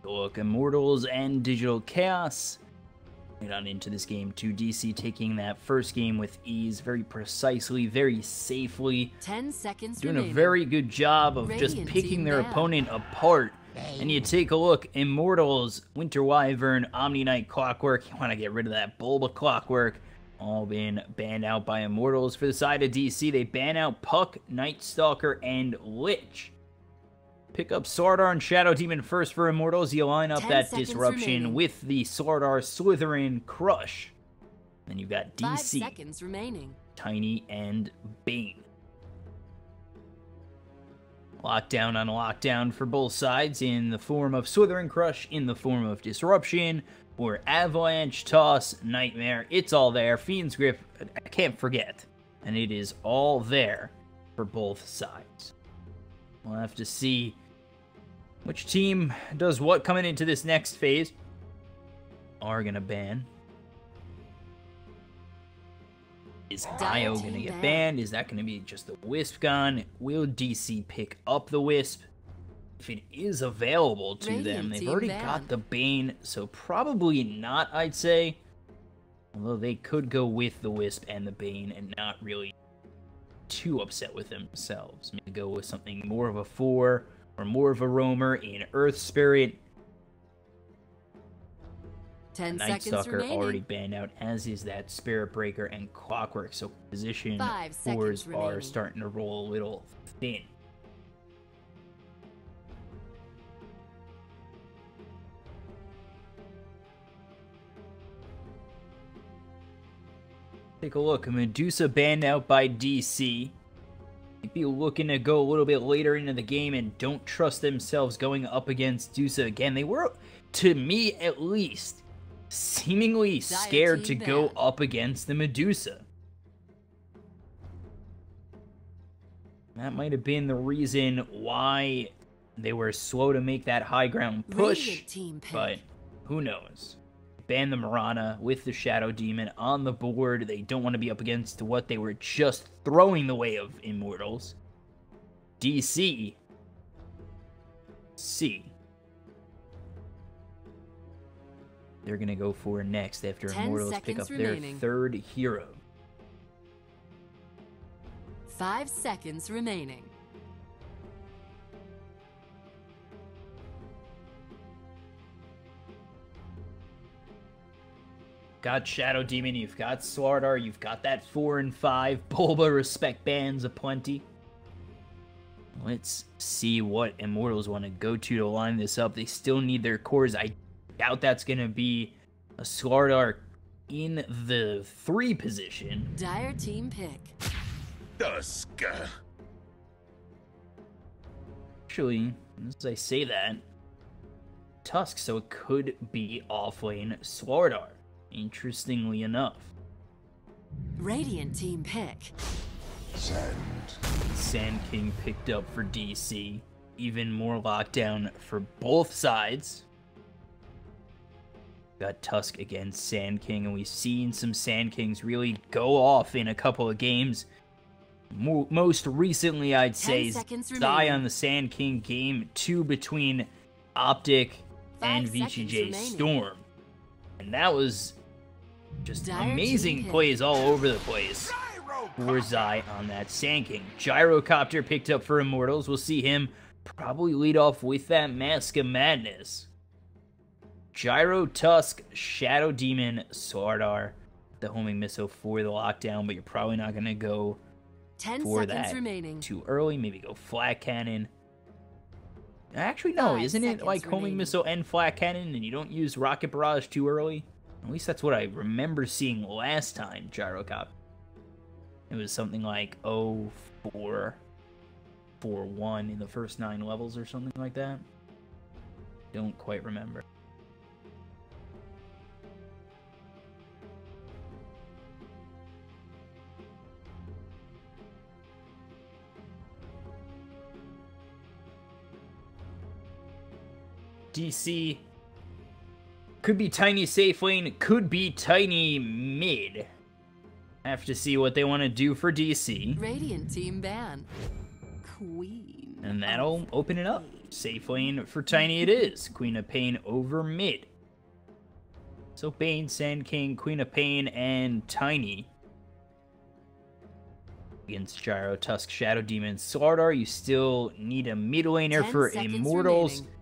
Look, Immortals and Digital Chaos. Get on into this game 2. DC taking that first game with ease, very precisely, very safely. 10 seconds doing remaining. a very good job of Radiant just picking team their down. opponent apart. And you take a look, Immortals, Winter Wyvern, Omni Knight Clockwork. You want to get rid of that Bulba Clockwork. All been banned out by Immortals. For the side of DC, they ban out Puck, Night Stalker, and Lich. Pick up Slardar and Shadow Demon first for Immortals. You line up 10 that seconds disruption remaining. with the Slardar Slytherin Crush. Then you've got 5 DC, seconds remaining. Tiny, and Bane. Lockdown on lockdown for both sides in the form of Slytherin Crush, in the form of Disruption, or Avalanche, Toss, Nightmare. It's all there. Fiend's Grip, I can't forget. And it is all there for both sides. We'll have to see which team does what coming into this next phase. Are gonna ban. Is Io gonna get banned? Is that gonna be just the Wisp gun? Will DC pick up the Wisp? If it is available to them, Radiant they've team already ban. got the Bane, so probably not, I'd say. Although they could go with the Wisp and the Bane and not really too upset with themselves. Maybe go with something more of a 4 or more of a roamer in Earth Spirit. 10 Night seconds Stalker remaining. already banned out, as is that Spirit Breaker and Clockwork, so position 5 fours seconds are remaining. starting to roll a little thin. take a look. Medusa banned out by DC. Might be looking to go a little bit later into the game and don't trust themselves going up against Medusa again. They were, to me at least, seemingly scared to go up against the Medusa. That might have been the reason why they were slow to make that high ground push, but who knows. Ban the Mirana with the Shadow Demon on the board. They don't want to be up against what they were just throwing the way of Immortals. DC. C. They're going to go for next after Immortals pick up their third hero. 5 seconds remaining. Got Shadow Demon, you've got Slardar, you've got that 4 and 5. Bulba respect bans aplenty. Let's see what Immortals want to go to line this up. They still need their cores. I doubt that's going to be a Slardar in the 3 position. Dire team pick. Dusk. Actually, as I say that, Tusk, so it could be offlane Slardar. Interestingly enough. Radiant team pick. Sand King picked up for DC. Even more lockdown for both sides. Got Tusk against Sand King, and we've seen some Sand Kings really go off in a couple of games. Most recently, I'd say, Zai on the Sand King game 2 between Optic and VCJ Storm. And that was just amazing plays all over the place for Zai on that Sand King. Gyrocopter picked up for Immortals. We'll see him probably lead off with that Mask of Madness. Gyro, Tusk, Shadow Demon, Slardar. The homing missile for the lockdown, but you're probably not going to go 10 for seconds that remaining. too early. Maybe go Flat Cannon. Actually, no. Isn't it like homing missile and Flat Cannon, and you don't use Rocket Barrage too early? At least that's what I remember seeing last time, Gyrocopter. It was something like 0-4-4-1 in the first 9 levels or something like that. Don't quite remember. DC could be Tiny safe lane, could be Tiny mid. Have to see what they want to do for DC. Radiant team ban. Queen. And that'll open it up. Safe lane for Tiny it is. Queen of Pain over mid. So Bane, Sand King, Queen of Pain, and Tiny. Against Gyro, Tusk, Shadow Demon, Slardar. You still need a mid laner for Immortals. Remaining.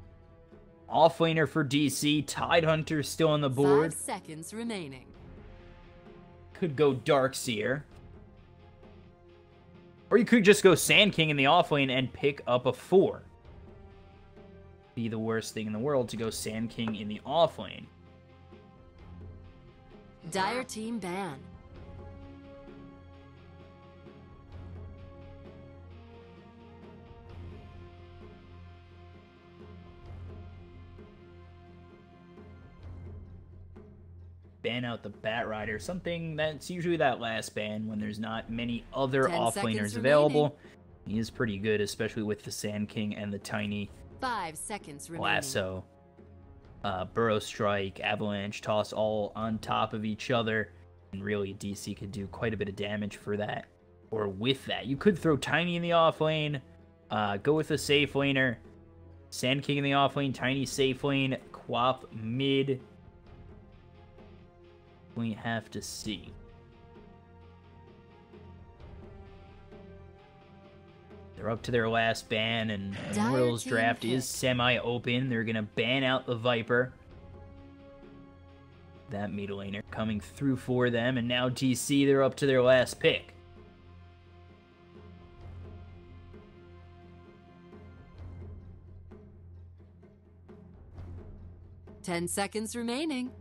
Offlaner for DC. Tidehunter still on the board. 5 seconds remaining. Could go Darkseer. Or you could just go Sand King in the offlane and pick up a 4. Be the worst thing in the world to go Sand King in the offlane. Dire team ban. Ban out the Batrider, something that's usually that last ban when there's not many other offlaners available. He is pretty good, especially with the Sand King and the Tiny 5 seconds remaining. Lasso. Burrow Strike, Avalanche Toss all on top of each other. And really, DC could do quite a bit of damage for that. Or with that. You could throw Tiny in the offlane. Go with a safe laner. Sand King in the offlane. Tiny safe lane. Quap mid. We have to see. They're up to their last ban, and Immortals draft is semi-open. They're going to ban out the Viper. That mid laner coming through for them, and now DC, they're up to their last pick. Ten seconds remaining.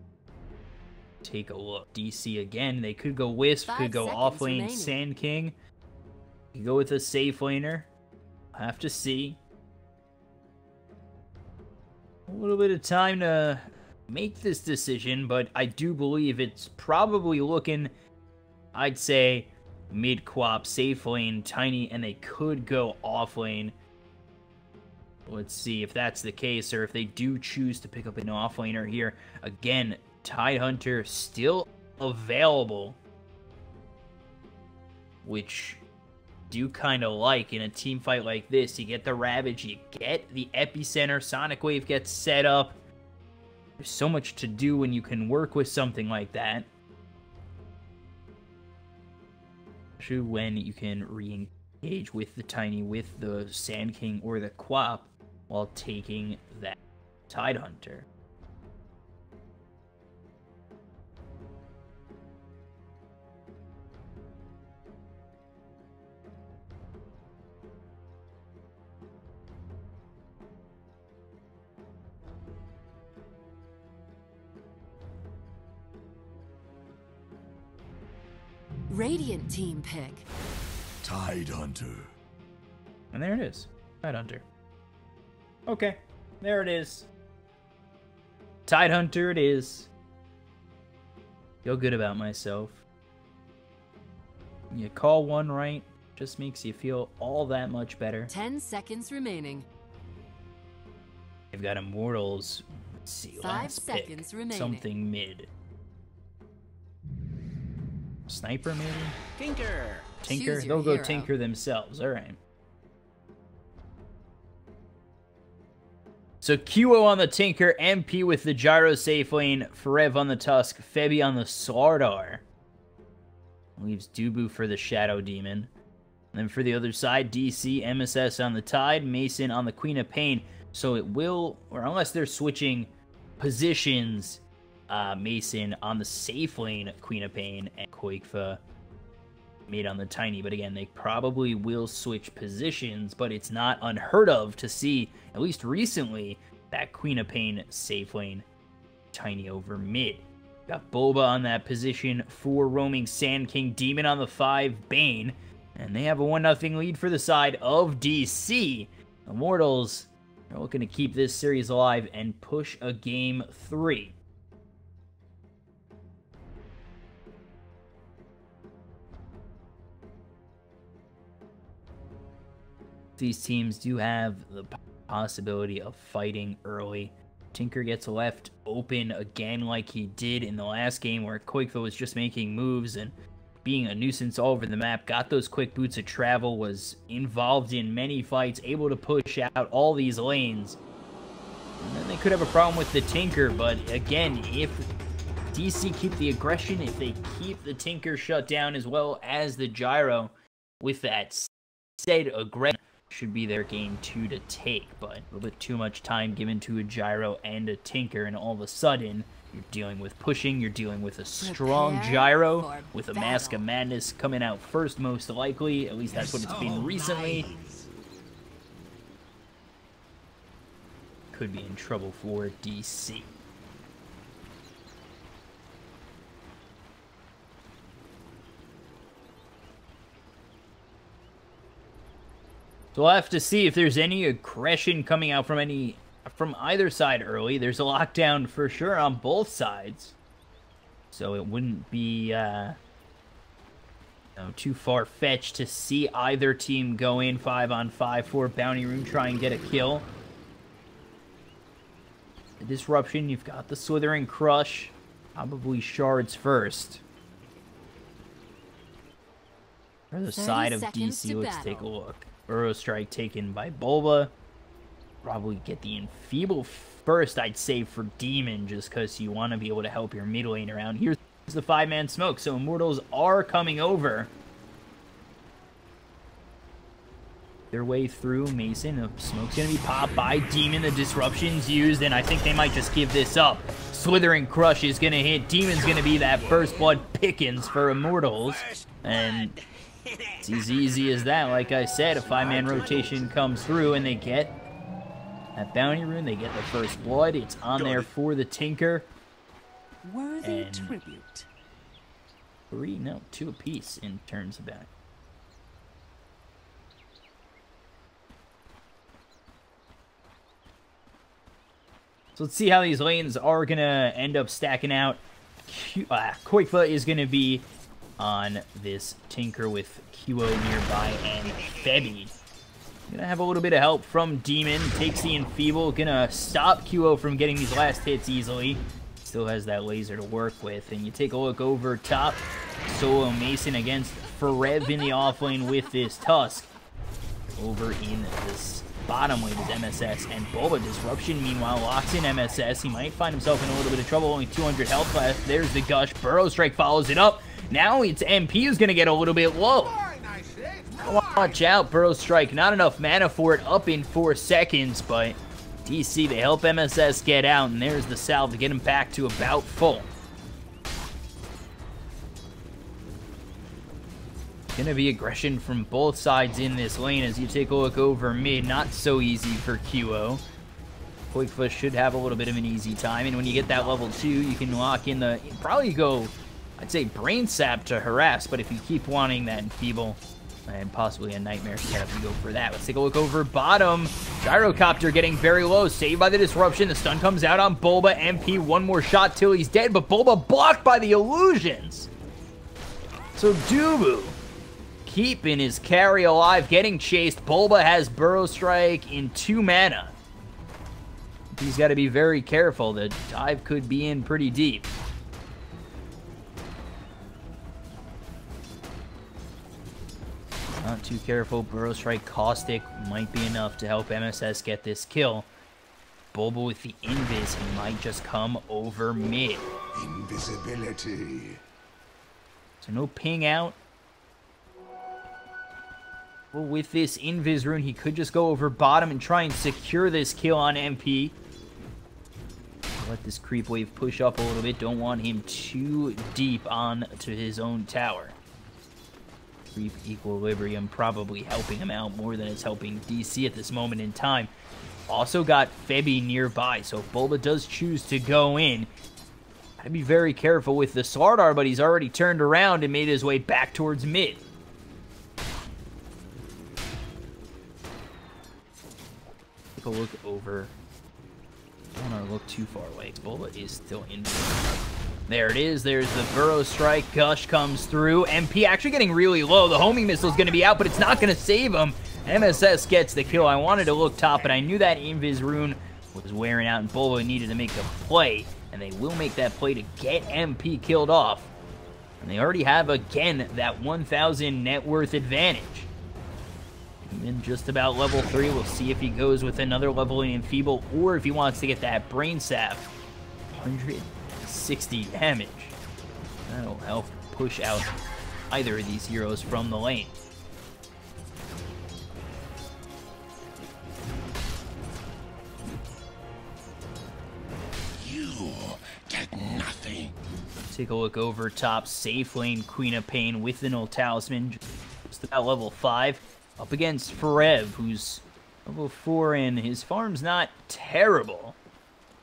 take a look. DC again. They could go Wisp, could go off lane Sand King. You go with a safe laner. Have to see. A little bit of time to make this decision, but I do believe it's probably looking, I'd say, mid-quap, safe lane, Tiny, and they could go off lane. Let's see if that's the case, or if they do choose to pick up an off laner here. Again, Tidehunter still available, which do kind of like in a team fight like this. You get the Ravage, you get the Epicenter, Sonic Wave gets set up. There's so much to do when you can work with something like that. Especially when you can re-engage with the Tiny, with the Sand King or the Quap, while taking that Tidehunter. Radiant team pick. Tidehunter. And there it is. Tidehunter. Okay. There it is. Tidehunter it is. Feel good about myself. You call one right, just makes you feel all that much better. 10 seconds remaining. They've got Immortals. Let's see. 5 seconds remaining. Something mid. Sniper, maybe? Tinker. Tinker? They'll go Tinker themselves. Alright. So QO on the Tinker, MP with the Gyro safe lane, Forev on the Tusk, Febi on the Slardar. Leaves Dubu for the Shadow Demon. And then for the other side, DC, MSS on the Tide, Mason on the Queen of Pain. So it will, or unless they're switching positions, Mason on the safe lane, Queen of Pain, and Koikfa made on the Tiny. But again, they probably will switch positions, but it's not unheard of to see, at least recently, that Queen of Pain safe lane Tiny over mid. Got Boba on that position, 4 roaming Sand King, Demon on the 5, Bane, and they have a 1-0 lead for the side of DC. Immortals are looking to keep this series alive and push a game 3. These teams do have the possibility of fighting early. Tinker gets left open again like he did in the last game where Koikfa was just making moves and being a nuisance all over the map. Got those quick boots of travel, was involved in many fights, able to push out all these lanes. And then they could have a problem with the Tinker, but again, if DC keep the aggression, if they keep the Tinker shut down as well as the Gyro, with that said aggression, should be their game 2 to take, but a little bit too much time given to a Gyro and a Tinker, and all of a sudden, you're dealing with pushing, you're dealing with a strong Gyro, with a Mask of Madness coming out first most likely, at least that's what it's been recently. Could be in trouble for DC. So we'll have to see if there's any aggression coming out from either side early. There's a lockdown for sure on both sides, so it wouldn't be too far-fetched to see either team go in 5-on-5 for Bounty Room, try and get a kill. The disruption, you've got the Slithering Crush, probably Shards first. For the side of DC, let's take a look. Burrow Strike taken by Bulba. Probably get the Enfeeble first, I'd say, for Demon, just because you want to be able to help your mid lane around. Here's the 5-man smoke, so Immortals are coming over. Their way through Mason. The smoke's going to be popped by Demon. The disruption's used, and I think they might just give this up. Slithering Crush is going to hit. Demon's going to be that first blood pickings for Immortals. And it's as easy as that. Like I said, a 5-man rotation comes through and they get that Bounty Rune. They get the first blood. It's on there for the Tinker. Worthy tribute. 2 apiece in turns of battle. So let's see how these lanes are going to end up stacking out. Qualifier is going to be on this Tinker with QO nearby and Febby. Going to have a little bit of help from Demon. Takes the Enfeeble. Going to stop QO from getting these last hits easily. Still has that laser to work with. And you take a look over top. Solo Mason against Forev in the offlane with this Tusk. Over in this bottom lane is MSS and Boba. Disruption, meanwhile, locks in MSS. He might find himself in a little bit of trouble. Only 200 health left. There's the Gush. Burrow Strike follows it up. Now it's MP who's going to get a little bit low. Watch out, Burrow Strike. Not enough mana for it. Up in 4 seconds, but DC, they help MSS get out, and there's the salve to get him back to about full. Gonna be aggression from both sides in this lane as you take a look over mid. Not so easy for QO. Qualifier should have a little bit of an easy time, and when you get that level 2, you can lock in the, probably go, I'd say Brain Sap to harass, but if you keep wanting that Enfeeble and possibly a Nightmare setup, you go for that. Let's take a look over bottom. Gyrocopter getting very low, saved by the disruption. The stun comes out on Bulba. MP, one more shot till he's dead, but Bulba blocked by the illusions. So Dubu keeping his carry alive, getting chased. Bulba has Burrow Strike in 2 mana. He's got to be very careful. The dive could be in pretty deep. Not too careful. Burrow Strike Caustic might be enough to help MSS get this kill. Bulba with the invis, he might just come over mid. Invisibility. So no ping out. Well, with this invis rune, he could just go over bottom and try and secure this kill on MP. Let this creep wave push up a little bit. Don't want him too deep on to his own tower. Creep equilibrium probably helping him out more than it's helping DC at this moment in time. Also got Febby nearby, so if Bulba does choose to go in, gotta be very careful with the Slardar, but he's already turned around and made his way back towards mid. Take a look over. Don't want to look too far away. Bulba is still in. There it is. There's the Burrow Strike. Gush comes through. MP actually getting really low. The homing missile is going to be out, but it's not going to save him. MSS gets the kill. I wanted to look top, but I knew that Invis rune was wearing out, and Bulba needed to make a play, and they will make that play to get MP killed off. And they already have, again, that 1,000 net worth advantage. In just about level 3, we'll see if he goes with another level in Enfeeble, or if he wants to get that Brain Sap. 160 damage. That'll help push out either of these heroes from the lane. You get nothing. Take a look over top. Safe lane, Queen of Pain with the Null Talisman. Just about level 5. Up against Forev, who's level 4, and his farm's not terrible.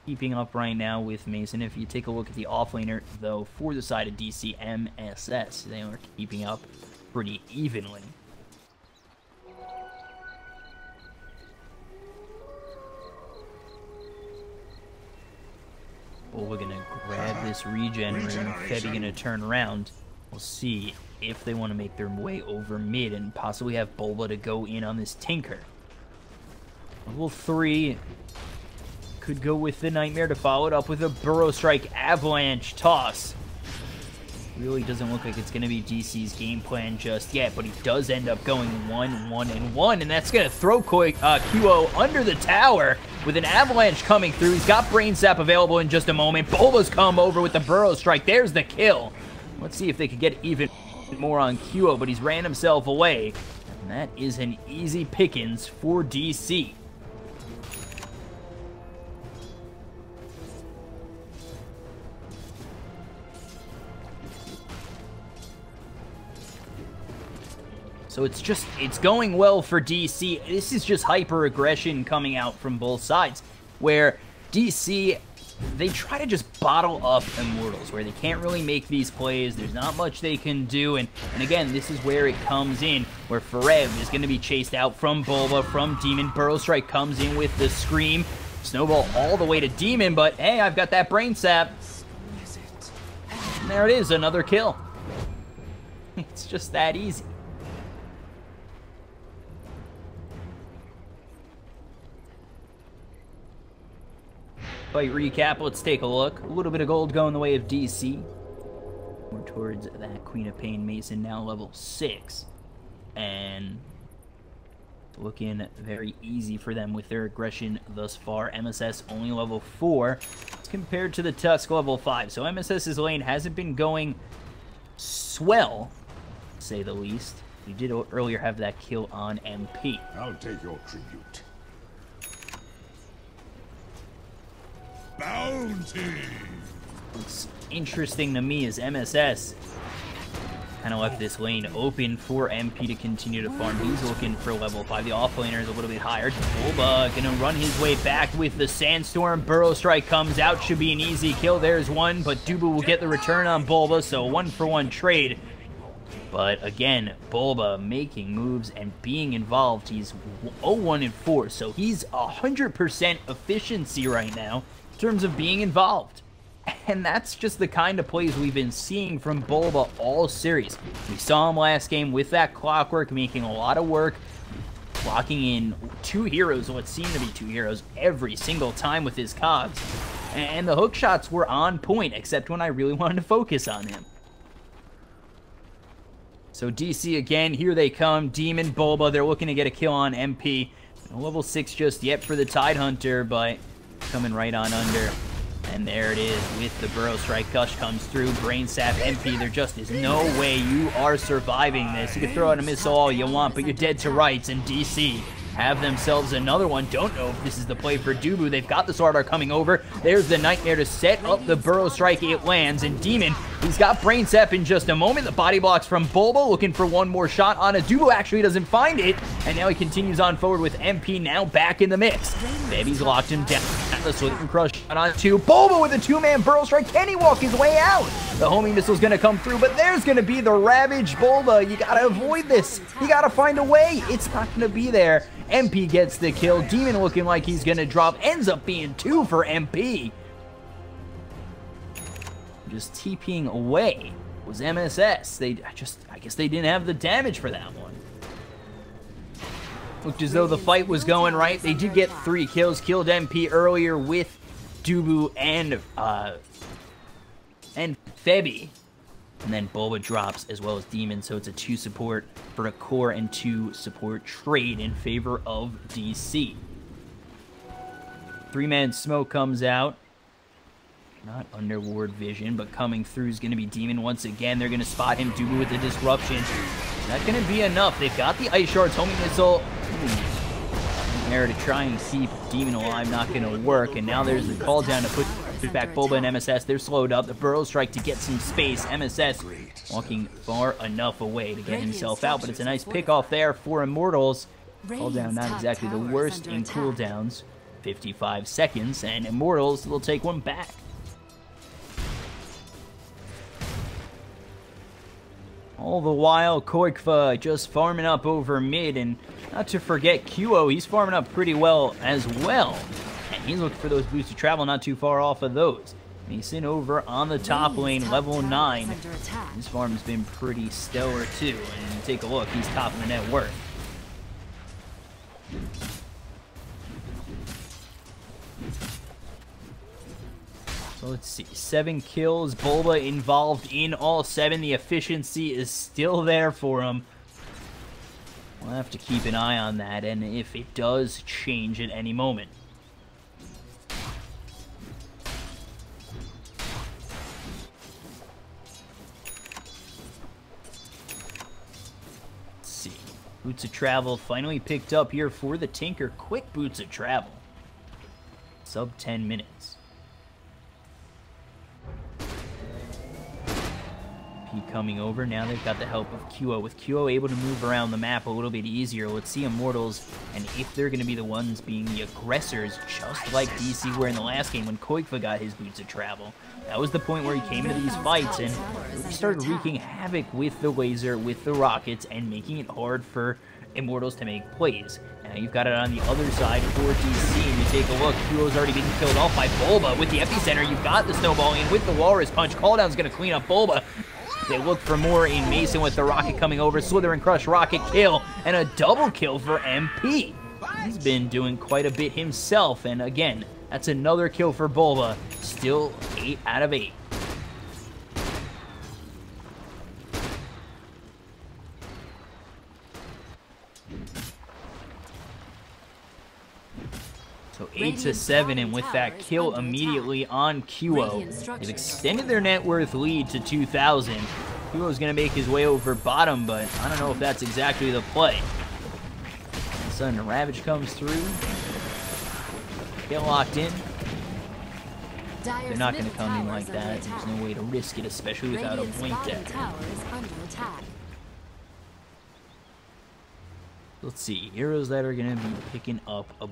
Keeping up right now with Mason. If you take a look at the offlaner, though, for the side of DC, MSS, they are keeping up pretty evenly. Well, we're going to grab this regen ring. Febby going to turn around. We'll see if they want to make their way over mid and possibly have Bulba to go in on this Tinker. Level 3 could go with the Nightmare to follow it up with a Burrow Strike Avalanche toss. Really doesn't look like it's going to be DC's game plan just yet, but he does end up going 1, 1, and 1, and that's going to throw QO under the tower with an Avalanche coming through. He's got Brain Sap available in just a moment. Bulba's come over with the Burrow Strike. There's the kill. Let's see if they could get even more on QO, but he's ran himself away. And that is an easy pickings for DC. So it's going well for DC. This is just hyper aggression coming out from both sides, where DC they try to just bottle up Immortals, where they can't really make these plays. There's not much they can do, and again, this is where it comes in, where Forev is going to be chased out from Bulba, from Demon. Burrow Strike comes in with the Scream. Snowball all the way to Demon, but hey, I've got that Brain Sap. And there it is, another kill. It's just that easy. Fight recap, let's take a look. A little bit of gold going the way of DC. More towards that Queen of Pain Mason, now level 6. And looking very easy for them with their aggression thus far. MSS only level 4 as compared to the Tusk level 5. So MSS's lane hasn't been going swell, to say the least. We did earlier have that kill on MP. I'll take your tribute. Bounty! What's interesting to me is MSS kind of left this lane open for MP to continue to farm. He's looking for level 5. The offlaner is a little bit higher. Bulba gonna run his way back with the Sandstorm. Burrow Strike comes out. Should be an easy kill. There's one, but Dubu will get the return on Bulba, so 1-for-1 trade. But again, Bulba making moves and being involved. He's 0-1-4, so he's 100% efficiency right now in terms of being involved. And that's just the kind of plays we've been seeing from Bulba all series. We saw him last game with that Clockwork, making a lot of work, locking in 2 heroes, what seemed to be 2 heroes, every single time with his cogs. And the hook shots were on point, except when I really wanted to focus on him. So DC again, here they come. Demon, Bulba, they're looking to get a kill on MP. No level 6 just yet for the Tidehunter, but coming right on under. And there it is with the Burrow Strike. Gush comes through. Brain Sap, MP. There just is no way you are surviving this. You can throw out a missile all you want, but you're dead to rights. And DC have themselves another one. Don't know if this is the play for Dubu. They've got the Sword Art coming over. There's the Nightmare to set up the Burrow Strike. It lands. And Demon, he's got Brain Sap in just a moment. The body blocks from Bulba, looking for one more shot on a Dubu. Actually doesn't find it. And now he continues on forward with MP now back in the mix. Baby's locked him down. The Slit and Crush shot on 2. Bulba with a 2-man Burrow Strike. Can he walk his way out? The homing missile's going to come through, but there's going to be the Ravage. Bulba, you got to avoid this. You got to find a way. It's not going to be there. MP gets the kill. Demon looking like he's going to drop. Ends up being 2 for MP. Just TPing away was MSS. I guess they didn't have the damage for that one. Looked as though the fight was going right. They did get 3 kills. Killed MP earlier with Dubu and Febi. And then Bulba drops as well as Demon. So it's a 2 support for a core and 2 support trade in favor of DC. 3-man smoke comes out. Not under ward vision, but coming through is going to be Demon once again. They're going to spot him. Dubu with the disruption. Not going to be enough. They've got the Ice Shards, homing missile. There to try and keep Demon alive, not going to work. And now there's the call down to put back Bulba and MSS. They're slowed up. The Burrow Strike to get some space. MSS walking far enough away to get himself out, but it's a nice pick off there for Immortals. Call down not exactly the worst in cooldowns. 55 seconds, and Immortals will take one back. All the while, Koikfa just farming up over mid, and not to forget QO, he's farming up pretty well as well. And he's looking for those boosts to travel, not too far off of those. Mason over on the top lane, level 9. His farm's been pretty stellar too, and take a look, he's top of the net worth. So let's see, 7 kills, Bulba involved in all 7. The efficiency is still there for him. We'll have to keep an eye on that, and if it does change at any moment. Let's see, Boots of Travel finally picked up here for the Tinker. Quick Boots of Travel. Sub 10 minutes. coming over. Now they've got the help of QO. With QO able to move around the map a little bit easier, let's see Immortals, and if they're going to be the ones being the aggressors, just like DC were in the last game when Qualifier got his boots of travel. That was the point where he came into these fights and really started wreaking havoc with the laser, with the rockets, and making it hard for Immortals to make plays. Now you've got it on the other side for DC, and you take a look, QO's already being killed off by Bulba. With the epicenter, you've got the snowballing, and with the walrus punch, Calldown's going to clean up Bulba. They look for more in Mason with the rocket coming over, Slither and Crush, rocket kill, and a double kill for MP. He's been doing quite a bit himself, and again, that's another kill for Bulba. Still 8 out of 8. So 8 to 7, and with that kill immediately on QO, they've extended their net worth lead to 2,000. QO's going to make his way over bottom, but I don't know if that's exactly the play. All of a sudden, Ravage comes through. Get locked in. They're not going to come in like that. There's no way to risk it, especially without a blink deck. Let's see. Heroes that are going to be picking up a...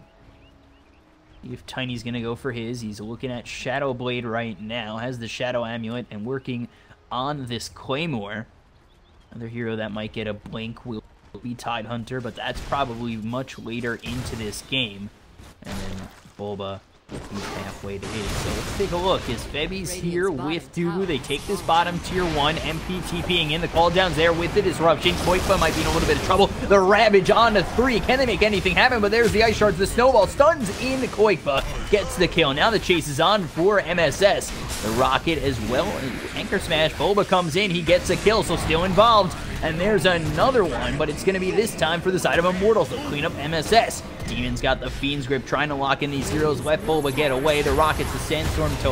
If Tiny's going to go for his, he's looking at Shadow Blade right now, has the Shadow Amulet, and working on this Claymore. Another hero that might get a blink will be Tidehunter, but that's probably much later into this game. And then Bulba, he's halfway to his. So let's take a look. Is Febby's here with Dubu? They take this bottom tier 1. MP TPing in. The call down's there with the disruption. Qualifier might be in a little bit of trouble. The Ravage on to 3. Can they make anything happen? But there's the Ice Shards. The Snowball stuns in. Qualifier gets the kill. Now the chase is on for MSS. The Rocket as well. Anchor Smash. Bulba comes in. He gets a kill, so still involved. And there's another one, but it's going to be this time for the side of Immortals. They'll clean up MSS. Demon's got the Fiend's Grip, trying to lock in these heroes. Let Bulba get away. The Rockets, the Sandstorm to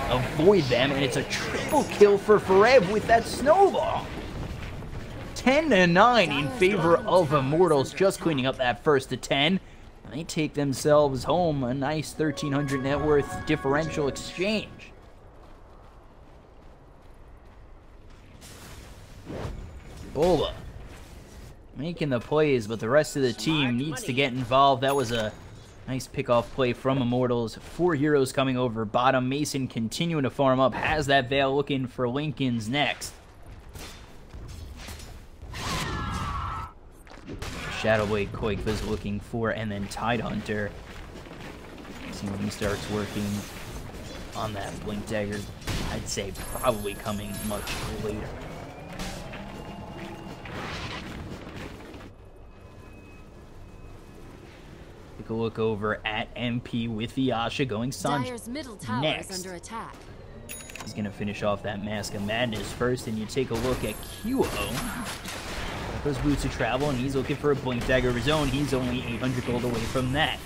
avoid them, and it's a triple kill for Forev with that Snowball. 10 to 9 in favor of Immortals, just cleaning up that first to 10. And they take themselves home a nice 1,300 net worth differential exchange. Bulba making the plays, but the rest of the team needs to get involved. That was a nice pick-off play from Immortals. 4 heroes coming over bottom. Mason continuing to farm up. Has that Veil looking for Lincoln's next. Shadowblade Qualifier looking for, and then Tidehunter. See when he starts working on that Blink Dagger. I'd say probably coming much later. Take a look over at MP with the Asha going Sanj next. Under attack. He's going to finish off that Mask of Madness first, and you take a look at QO. Those boots of travel, and he's looking for a Blink Dagger of his own. He's only 800 gold away from that.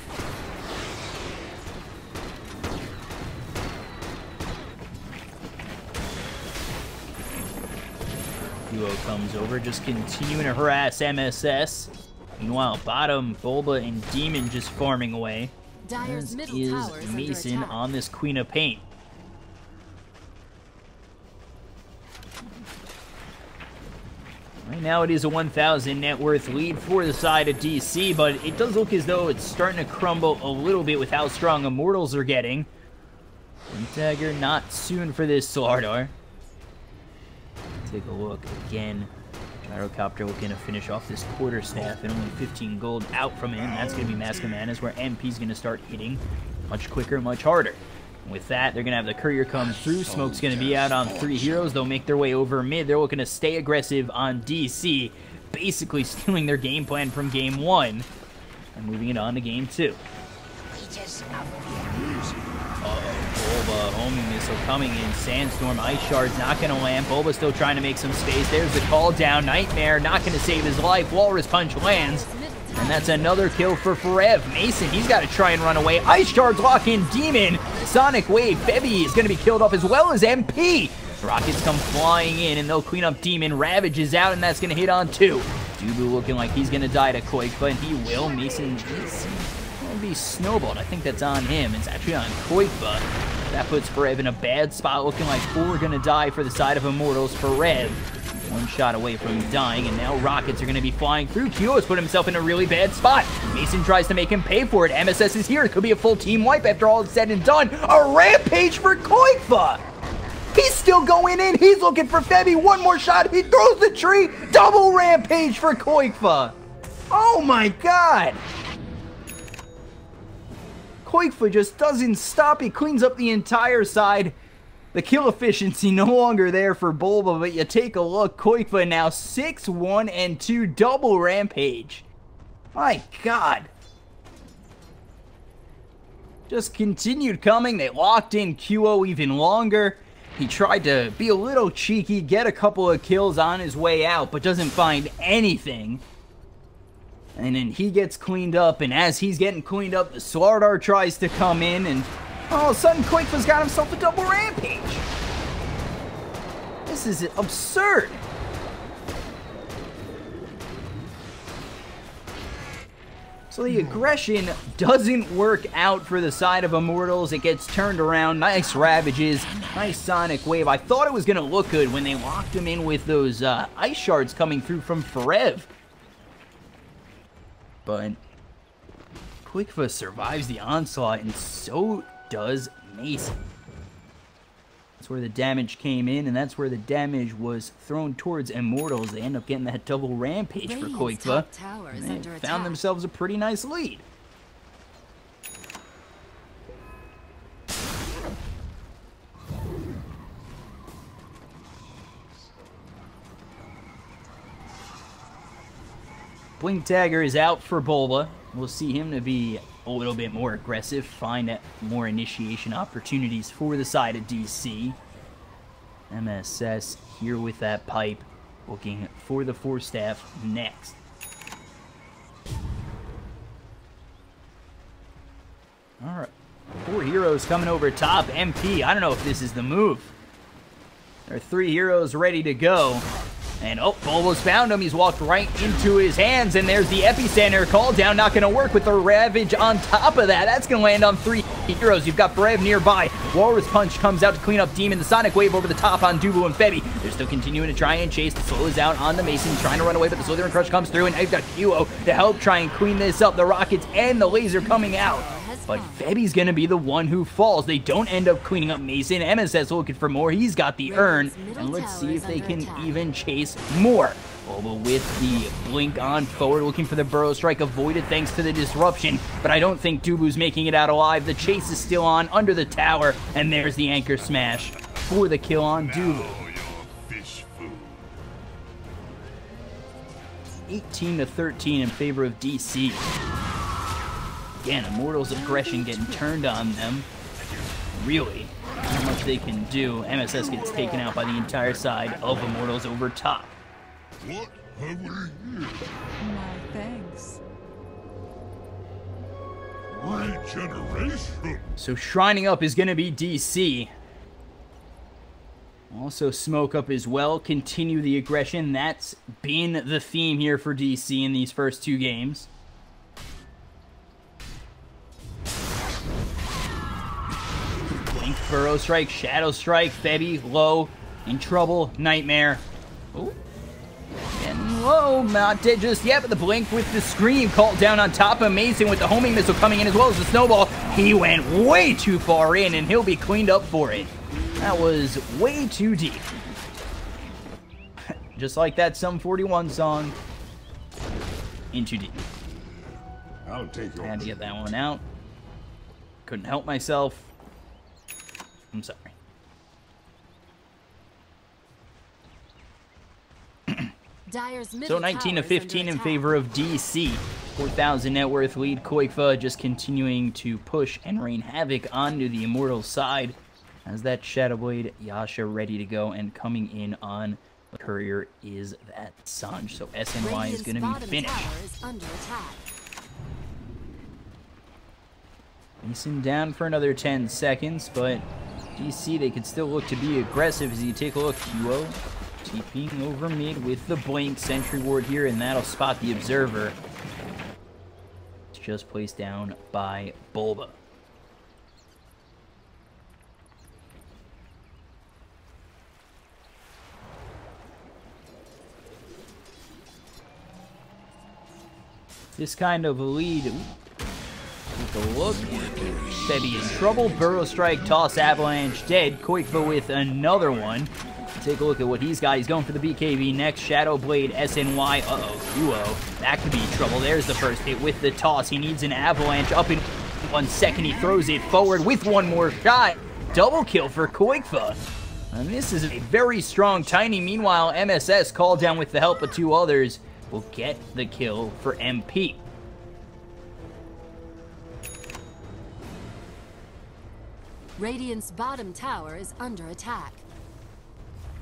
QO comes over, just continuing to harass MSS. Meanwhile, bottom, Bulba and Demon just farming away. This is Mason on this Queen of Pain. Right now it is a 1,000 net worth lead for the side of DC, but it does look as though it's starting to crumble a little bit with how strong Immortals are getting. Blink Dagger not soon for this Slardar. Take a look again. Gyrocopter looking to finish off this quarterstaff, and only 15 gold out from him. That's going to be Mask of Madness, where MP's going to start hitting much quicker, much harder. And with that, they're going to have the Courier come through. Smoke's going to be out on 3 heroes. They'll make their way over mid. They're looking to stay aggressive on DC, basically stealing their game plan from game 1 and moving it on to game 2. Bulba, homing missile coming in. Sandstorm, Ice Shard's not going to land. Bulba still trying to make some space. There's the call down. Nightmare not going to save his life. Walrus Punch lands. And that's another kill for Forev. Mason, he's got to try and run away. Ice Shard's lock in Demon. Sonic Wave. Febby is going to be killed off as well as MP. Rockets come flying in, and they'll clean up Demon. Ravage is out, and that's going to hit on 2. Dubu looking like he's going to die to Qualifier, and he will. Mason is going to be snowballed. I think that's on him. It's actually on Qualifier. That puts Rev in a bad spot, looking like 4 are going to die for the side of Immortals for Rev. 1 shot away from dying, and now rockets are going to be flying through. Kyo has put himself in a really bad spot. Mason tries to make him pay for it. MSS is here. It could be a full team wipe after all is said and done. A rampage for Qualifier. He's still going in. He's looking for Febby. 1 more shot. He throws the tree. Double rampage for Qualifier. Oh my god. Qualifier just doesn't stop. He cleans up the entire side. The kill efficiency no longer there for Bulba, but you take a look. Qualifier now 6-1-2 double rampage. My god. Just continued coming. They locked in QO even longer. He tried to be a little cheeky, get a couple of kills on his way out, but doesn't find anything. And then he gets cleaned up, and as he's getting cleaned up, the Slardar tries to come in, and all of a sudden, Qualifia's got himself a double rampage. This is absurd. So the aggression doesn't work out for the side of Immortals. It gets turned around. Nice Ravages. Nice Sonic Wave. I thought it was going to look good when they locked him in with those Ice Shards coming through from Forev. But Qualifier survives the onslaught, and so does Mason. That's where the damage came in, and that's where the damage was thrown towards Immortals. They end up getting that double rampage for Qualifier. And they found themselves a pretty nice lead. Blink Dagger is out for Bulba. We'll see him to be a little bit more aggressive, find more initiation opportunities for the side of DC. MSS here with that pipe, looking for the 4-staff next. Alright, 4 heroes coming over top. MP, I don't know if this is the move. There are 3 heroes ready to go. And, oh, Bulba's found him. He's walked right into his hands, and there's the Epicenter. Call down, not going to work with the Ravage on top of that. That's going to land on 3 heroes. You've got Brev nearby. Walrus Punch comes out to clean up Demon. The Sonic Wave over the top on Dubu and Febby. They're still continuing to try and chase. The slow is out on the Mason, trying to run away, but the Slither and Crush comes through, and now you've got QO to help try and clean this up. The Rockets and the Laser coming out. But Febby's going to be the one who falls. They don't end up cleaning up Mason. MSS looking for more. He's got the urn. And let's see if they can even chase more. Bulba with the blink on forward, looking for the Burrow Strike. Avoided thanks to the disruption. But I don't think Dubu's making it out alive. The chase is still on under the tower. And there's the Anchor Smash for the kill on Dubu. 18-13 in favor of DC. Again, Immortals' aggression getting turned on them. Really, not much they can do. MSS gets taken out by the entire side of Immortals over top. What have we here? My thanks. Regeneration. So Shrining Up is going to be DC. Also Smoke Up as well. Continue the aggression. That's been the theme here for DC in these first 2 games. Blink, Burrow Strike, Shadow Strike, Febby, low, in trouble, Nightmare. Oh, and low, not dead just yet, but the Blink with the Scream called down on top of Mason with the homing missile coming in as well as the Snowball. He went way too far in, and he'll be cleaned up for it. That was way too deep. Just like that Sum 41 song. In too deep. I'll take your... I had to get that one out. Couldn't help myself. I'm sorry. So 19-15 in favor of DC. 4,000 net worth lead. Qualifier just continuing to push and rain havoc onto the Immortals side. As that Shadow Blade, Yasha ready to go, and coming in on the Courier is that Sanj. So SNY is going to be finished. Mason down for another 10 seconds, but DC, they could still look to be aggressive as you take a look. QO TPing over mid with the Blink Sentry Ward here, and that'll spot the Observer. It's just placed down by Bulba. this kind of a lead. Take a look. Febby in trouble. Burrow Strike, Toss, Avalanche, dead. Koikva with another one. Take a look at what he's got. He's going for the BKB next. Shadow Blade, SNY. Duo. That could be trouble. There's the first hit with the toss. He needs an Avalanche. Up in 1 second. He throws it forward with one more shot. Double kill for Koikva. And this is a very strong Tiny. Meanwhile, MSS, called down with the help of 2 others, will get the kill for MP. Radiant's bottom tower is under attack.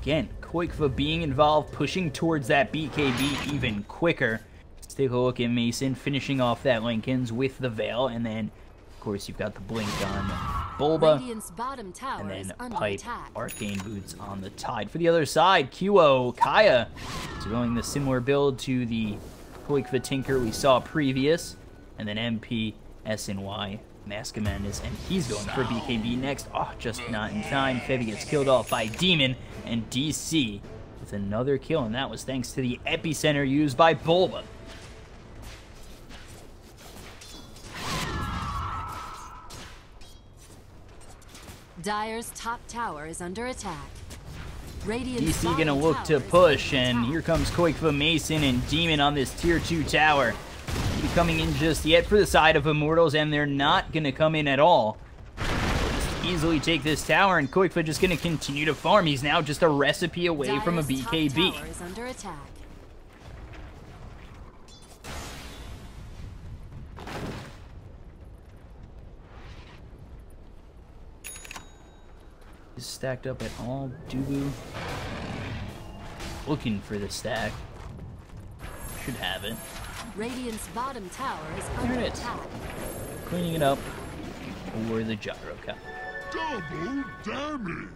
Again, Koikva being involved, pushing towards that BKB even quicker. Let's take a look at Mason finishing off that Lincoln's with the Veil, and then, of course, you've got the blink on Bulba, Radiant's bottom tower and then is under Pipe, attack. Arcane Boots on the Tide. For the other side, QO, Kaya is going the similar build to the Koikva Tinker we saw previous, and then MP, SNY, Mascamanus, and he's going for BKB next. Oh, just not in time. Febby gets killed off by Demon, and DC with another kill, and that was thanks to the Epicenter used by Bulba. Dire's top tower is under attack. Radiant's DC gonna look to push, and here comes Koikva, Mason, and Demon on this tier 2 tower. Be coming in just yet for the side of Immortals, and they're not gonna come in at all. Just easily take this tower, and Koikva just gonna continue to farm. He's now just a recipe away from a BKB. Tower is under attack. Is stacked up at all. Dubu looking for the stack. Should have it. Radiant's bottom tower is There under it is. attack. Cleaning it up for the gyro cap. Double damage!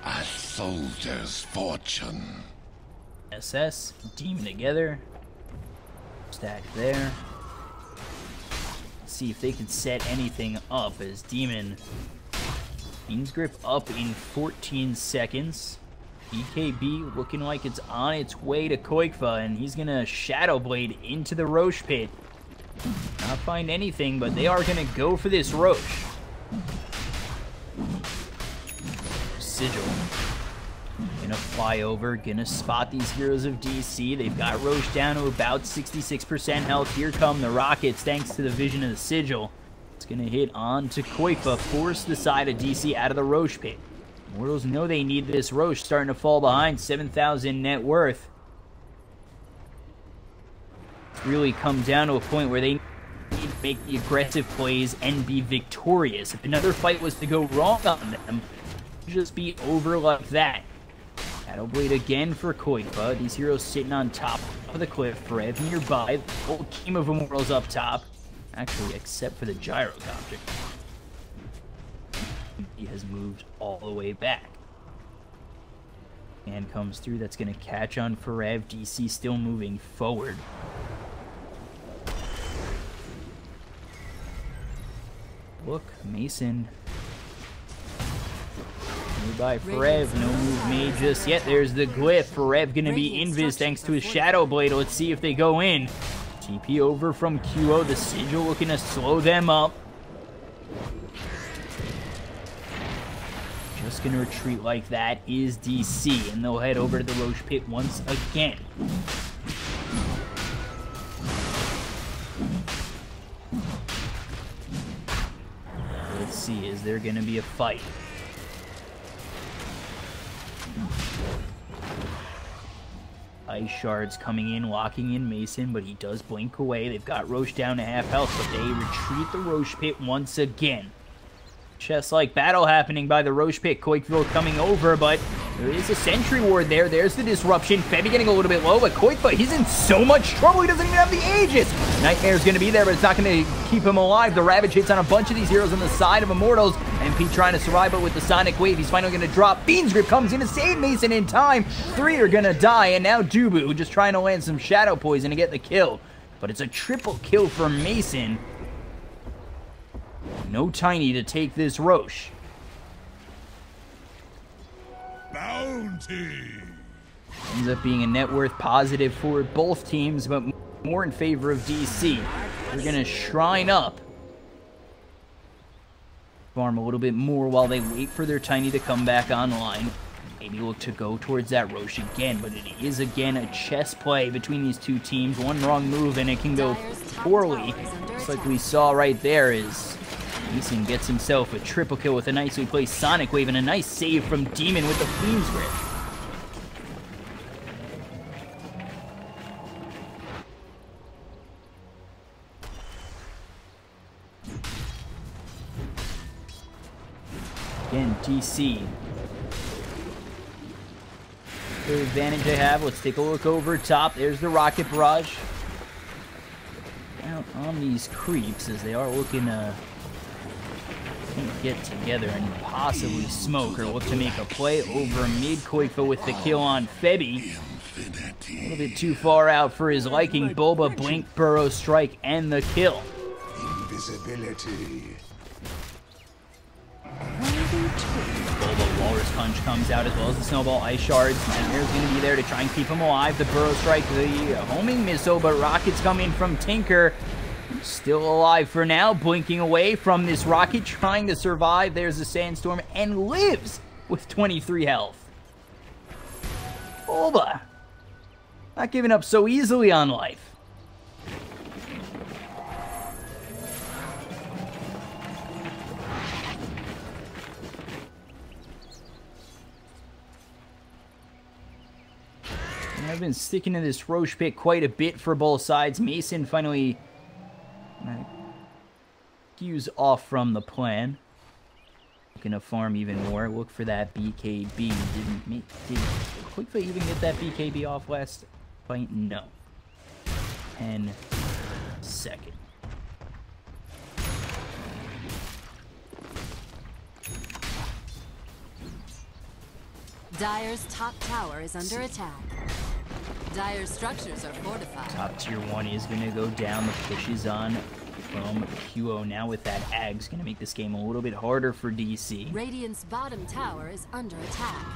A soldier's fortune. SS, Demon together. Stack there. Let's see if they can set anything up as Demon. Bean's Grip up in 14 seconds. BKB looking like it's on its way to Koikva, and he's gonna Shadow Blade into the Roche pit. Not find anything, but they are gonna go for this Roche. Sigil. Gonna fly over, gonna spot these heroes of DC. They've got Roche down to about 66% health. Here come the Rockets, thanks to the vision of the Sigil. It's gonna hit on to Koikva, force the side of DC out of the Roche pit. Immortals know they need this Roche, starting to fall behind, 7,000 net worth. It's really come down to a point where they need to make the aggressive plays and be victorious. If another fight was to go wrong on them, it'd just be over like that. Shadow Blade again for Koikva. These heroes sitting on top of the cliff. Rev nearby. The whole team of Immortals up top. Actually, except for the gyrocopter. He has moved all the way back. And comes through. That's going to catch on for Rev. DC still moving forward. Look, Mason. Nearby Forev, no move made just yet. There's the glyph. Forev gonna be invis thanks to his Shadow Blade. Let's see if they go in. TP over from QO. The Sigil looking to slow them up. Just gonna retreat like that is DC, and they'll head over to the Roche pit once again. Let's see, is there gonna be a fight? Ice Shards coming in, locking in Mason, but he does blink away. They've got Roche down to half health, but they retreat the Roche pit once again. Chess-like battle happening by the Roche pit. Koikva coming over, but there is a Sentry Ward there. There's the disruption. Febby getting a little bit low, but Koikva, he's in so much trouble. He doesn't even have the Aegis. Nightmare's going to be there, but it's not going to keep him alive. The Ravage hits on a bunch of these heroes on the side of Immortals. MP trying to survive, but with the Sonic Wave, he's finally going to drop. Bean's Grip comes in to save Mason in time. 3 are going to die, and now Dubu just trying to land some Shadow Poison to get the kill. But it's a triple kill for Mason. No Tiny to take this Roche. Ends up being a net worth positive for both teams, but more in favor of DC. They're going to shrine up. Farm a little bit more while they wait for their Tiny to come back online. Maybe look to go towards that Roche again, but it is again a chess play between these two teams. One wrong move and it can go poorly. Just like we saw right there is Mason gets himself a triple kill with a nicely placed Sonic Wave and a nice save from Demon with the Fiend's Grip. Again, DC. The advantage they have. Let's take a look over top. There's the Rocket Barrage. Out on these creeps as they are looking to get together and possibly smoke or look to make a play over mid. Koifa with the kill on Febby. A little bit too far out for his liking. Boba, Blink, Burrow, Strike, and the kill. Invisibility. Boba Walrus Punch comes out as well as the Snowball Ice Shards. Nightmare's going to be there to try and keep him alive. The Burrow Strike, the homing missile, but Rocket's coming from Tinker. Still alive for now, blinking away from this Rocket, trying to survive. There's a Sandstorm and lives with 23 health. Boba, not giving up so easily on life. I've been sticking to this Roche pick quite a bit for both sides. Mason finally cues off from the plan. Looking to farm even more. Look for that BKB. Did Koifa even get that BKB off last fight? No. 10 seconds. Dire's top tower is under attack. Dire's structures are fortified. Top tier 1 is going to go down. The push is on from QO. Now with that Ag's going to make this game a little bit harder for DC. Radiant's bottom tower is under attack.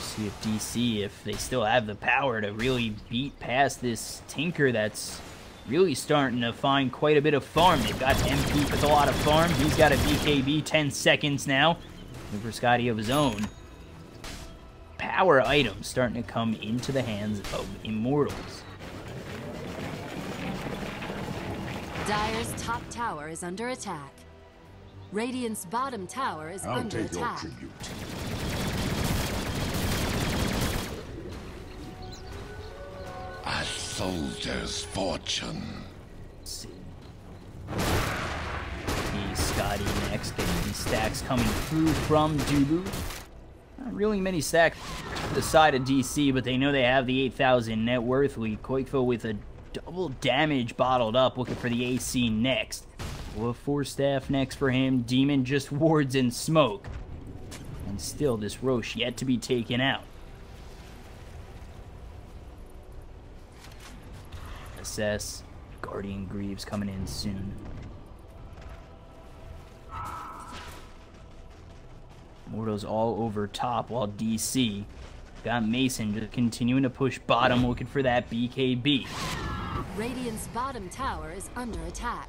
See if DC, if they still have the power to really beat past this Tinker that's really starting to find quite a bit of farm. They've got MP with a lot of farm. He's got a BKB, 10 seconds now. Over Scotty of his own. Power items starting to come into the hands of Immortals. Dire's top tower is under attack. Radiant's bottom tower is under attack. A soldier's fortune. Let's see. Scotty next, getting stacks coming through from Dubu. Not really many stacks to the side of DC, but they know they have the 8,000 net worth lead. Koifa with a double damage bottled up, looking for the AC next. We'll have 4 staff next for him. Demon just wards in smoke. And still, this Roche yet to be taken out. SS, Guardian Greaves coming in soon. Mortals all over top while DC got Mason just continuing to push bottom, looking for that BKB. Radiant's bottom tower is under attack.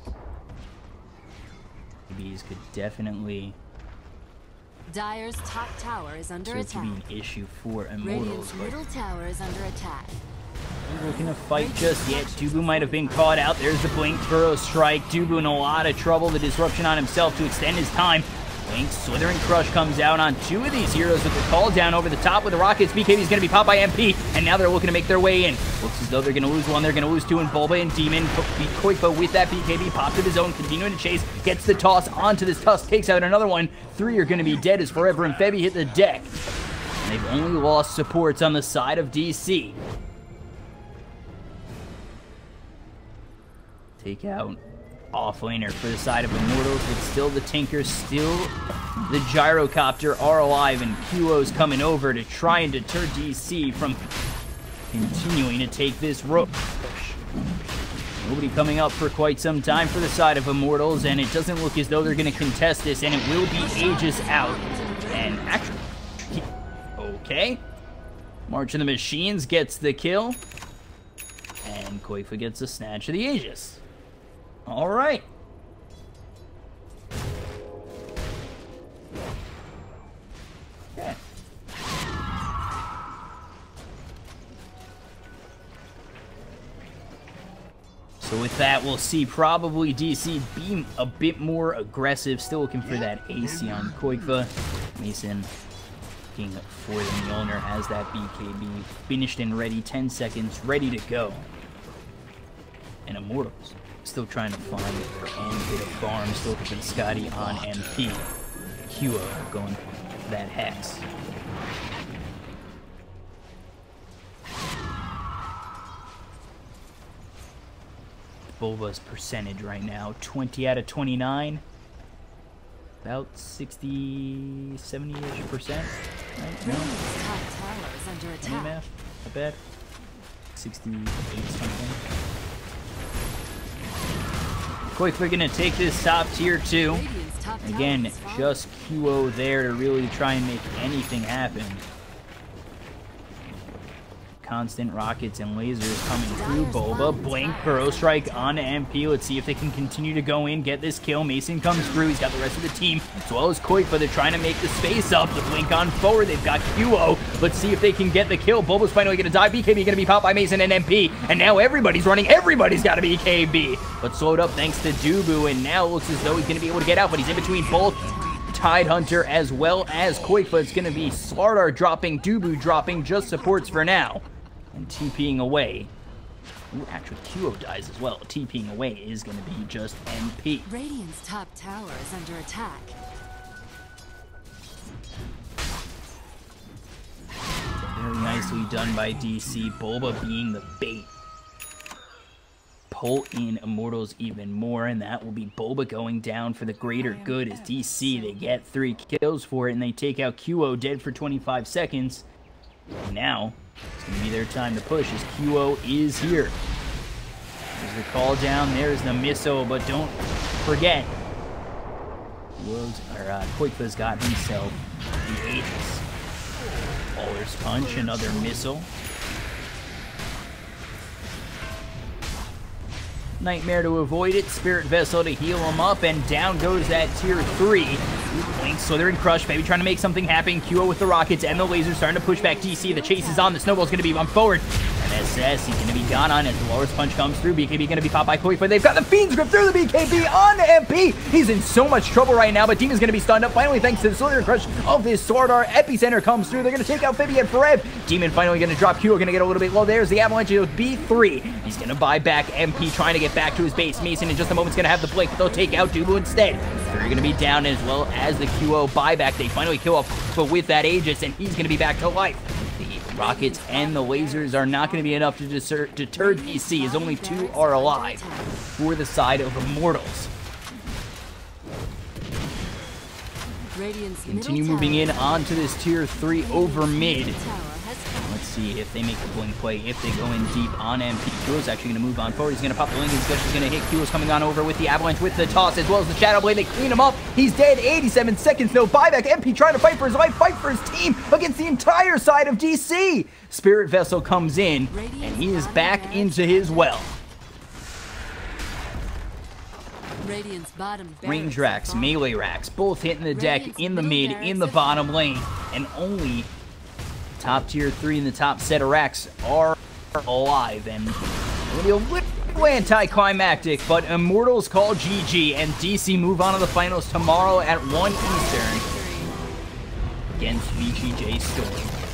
BKBs could definitely Dire's top tower is under serve to attack. be an issue for Immortals. Radiant's middle tower is under attack. Not looking to fight just yet. Dubu might have been caught out. There's the Blink Burrow Strike. Dubu in a lot of trouble. The disruption on himself to extend his time. Blink, Slithering Crush comes out on 2 of these heroes with the call down over the top with the Rockets. BKB is going to be popped by MP, and now they're looking to make their way in. Looks as though they're going to lose 1, they're going to lose 2, and Bulba and Demon beat Koifa with that BKB, popped to his own, continuing to chase, gets the toss onto this Tusk, takes out another one. 3 are going to be dead as Forever and Febby hit the deck. And they've only lost supports on the side of DC. Take out offlaner for the side of Immortals, but still the Tinker, still the Gyrocopter are alive, and QO's coming over to try and deter DC from continuing to take this rope. Nobody coming up for quite some time for the side of Immortals, and it doesn't look as though they're going to contest this, and it will be Aegis out. And actually, okay. March of the Machines gets the kill, and Qualifier gets a snatch of the Aegis. All right. Okay. So with that, we'll see probably DC be a bit more aggressive. Still looking for that AC on Qualifier. Mason looking for the Mjolnir, has that BKB finished and ready. 10 seconds, ready to go. And Immortals still trying to find any bit of farm. Still looking for the Scotty on MP. Quo going for that Hex. Boba's percentage right now, 20 out of 29. About 60, 70-ish%. Right? No? Any math? Not bad. 68 something. Qualifier gonna take this top tier 2. Again, just QO there to really try and make anything happen. Constant rockets and lasers coming through. Boba, blink, burrow strike on MP. Let's see if they can continue to go in, get this kill. Mason comes through. He's got the rest of the team, as well as Qualifier. They're trying to make the space up. The blink on forward. They've got QO. Let's see if they can get the kill. Boba's finally going to die. BKB going to be popped by Mason and MP. And now everybody's running. Everybody's got a BKB. But slowed up thanks to Dubu. And now it looks as though he's going to be able to get out. But he's in between both Tidehunter as well as Qualifier. It's going to be Slardar dropping, Dubu dropping. Just supports for now. And TPing away. Ooh, actually, QO dies as well. TPing away is going to be just MP. Radiant's top tower is under attack. Very nicely done by DC. Boba being the bait. Pull in Immortals even more, and that will be Boba going down for the greater good as DC. They get 3 kills for it, and they take out QO dead for 25 seconds. And now it's going to be their time to push as QO is here. There's the call down. There's the missile, but don't forget, Qualifia's got himself the Aegis. Baller's Punch, another missile. Nightmare to avoid it. Spirit Vessel to heal him up, and down goes that tier 3. Blink, Slithering Crush, maybe trying to make something happen. QO with the rockets and the lasers starting to push back DC. The chase is on. The snowball's going to be on forward. And SS, he's going to be gone on as the Walrus Punch comes through. BKB going to be popped by Qualifier. They've got the Fiend's Grip through the BKB on MP. He's in so much trouble right now, but Demon's going to be stunned up. Finally, thanks to the Slithering Crush of this Slardar, Epicenter comes through. They're going to take out Phoebe and Forev. Demon finally going to drop QO, going to get a little bit low. There's the Avalanche with B3. He's going to buy back MP, trying to get back to his base. Mason in just a moment is going to have the blink, but they'll take out Dubu instead. They're going to be down as well as the QO buyback. They finally kill off with that Aegis, and he's going to be back to life. The rockets and the lasers are not going to be enough to deter DC, as only 2 are alive for the side of Immortals. Continue moving in onto this tier 3 over mid. Let's see if they make the blink play, if they go in deep on MP. QO's actually going to move on forward. He's going to pop the link. He's going to hit. QO's coming on over with the Avalanche, with the toss, as well as the Shadow Blade. They clean him up. He's dead. 87 seconds. No buyback. MP trying to fight for his life, fight for his team against the entire side of DC. Spirit Vessel comes in, and he is back into his well. Range racks, melee racks, both hitting the deck in the mid, in the bottom lane, and only top tier 3 in the top set of racks are alive. And it'll be a little anticlimactic, but Immortals call GG, and DC move on to the finals tomorrow at 1 Eastern against VGJ Storm.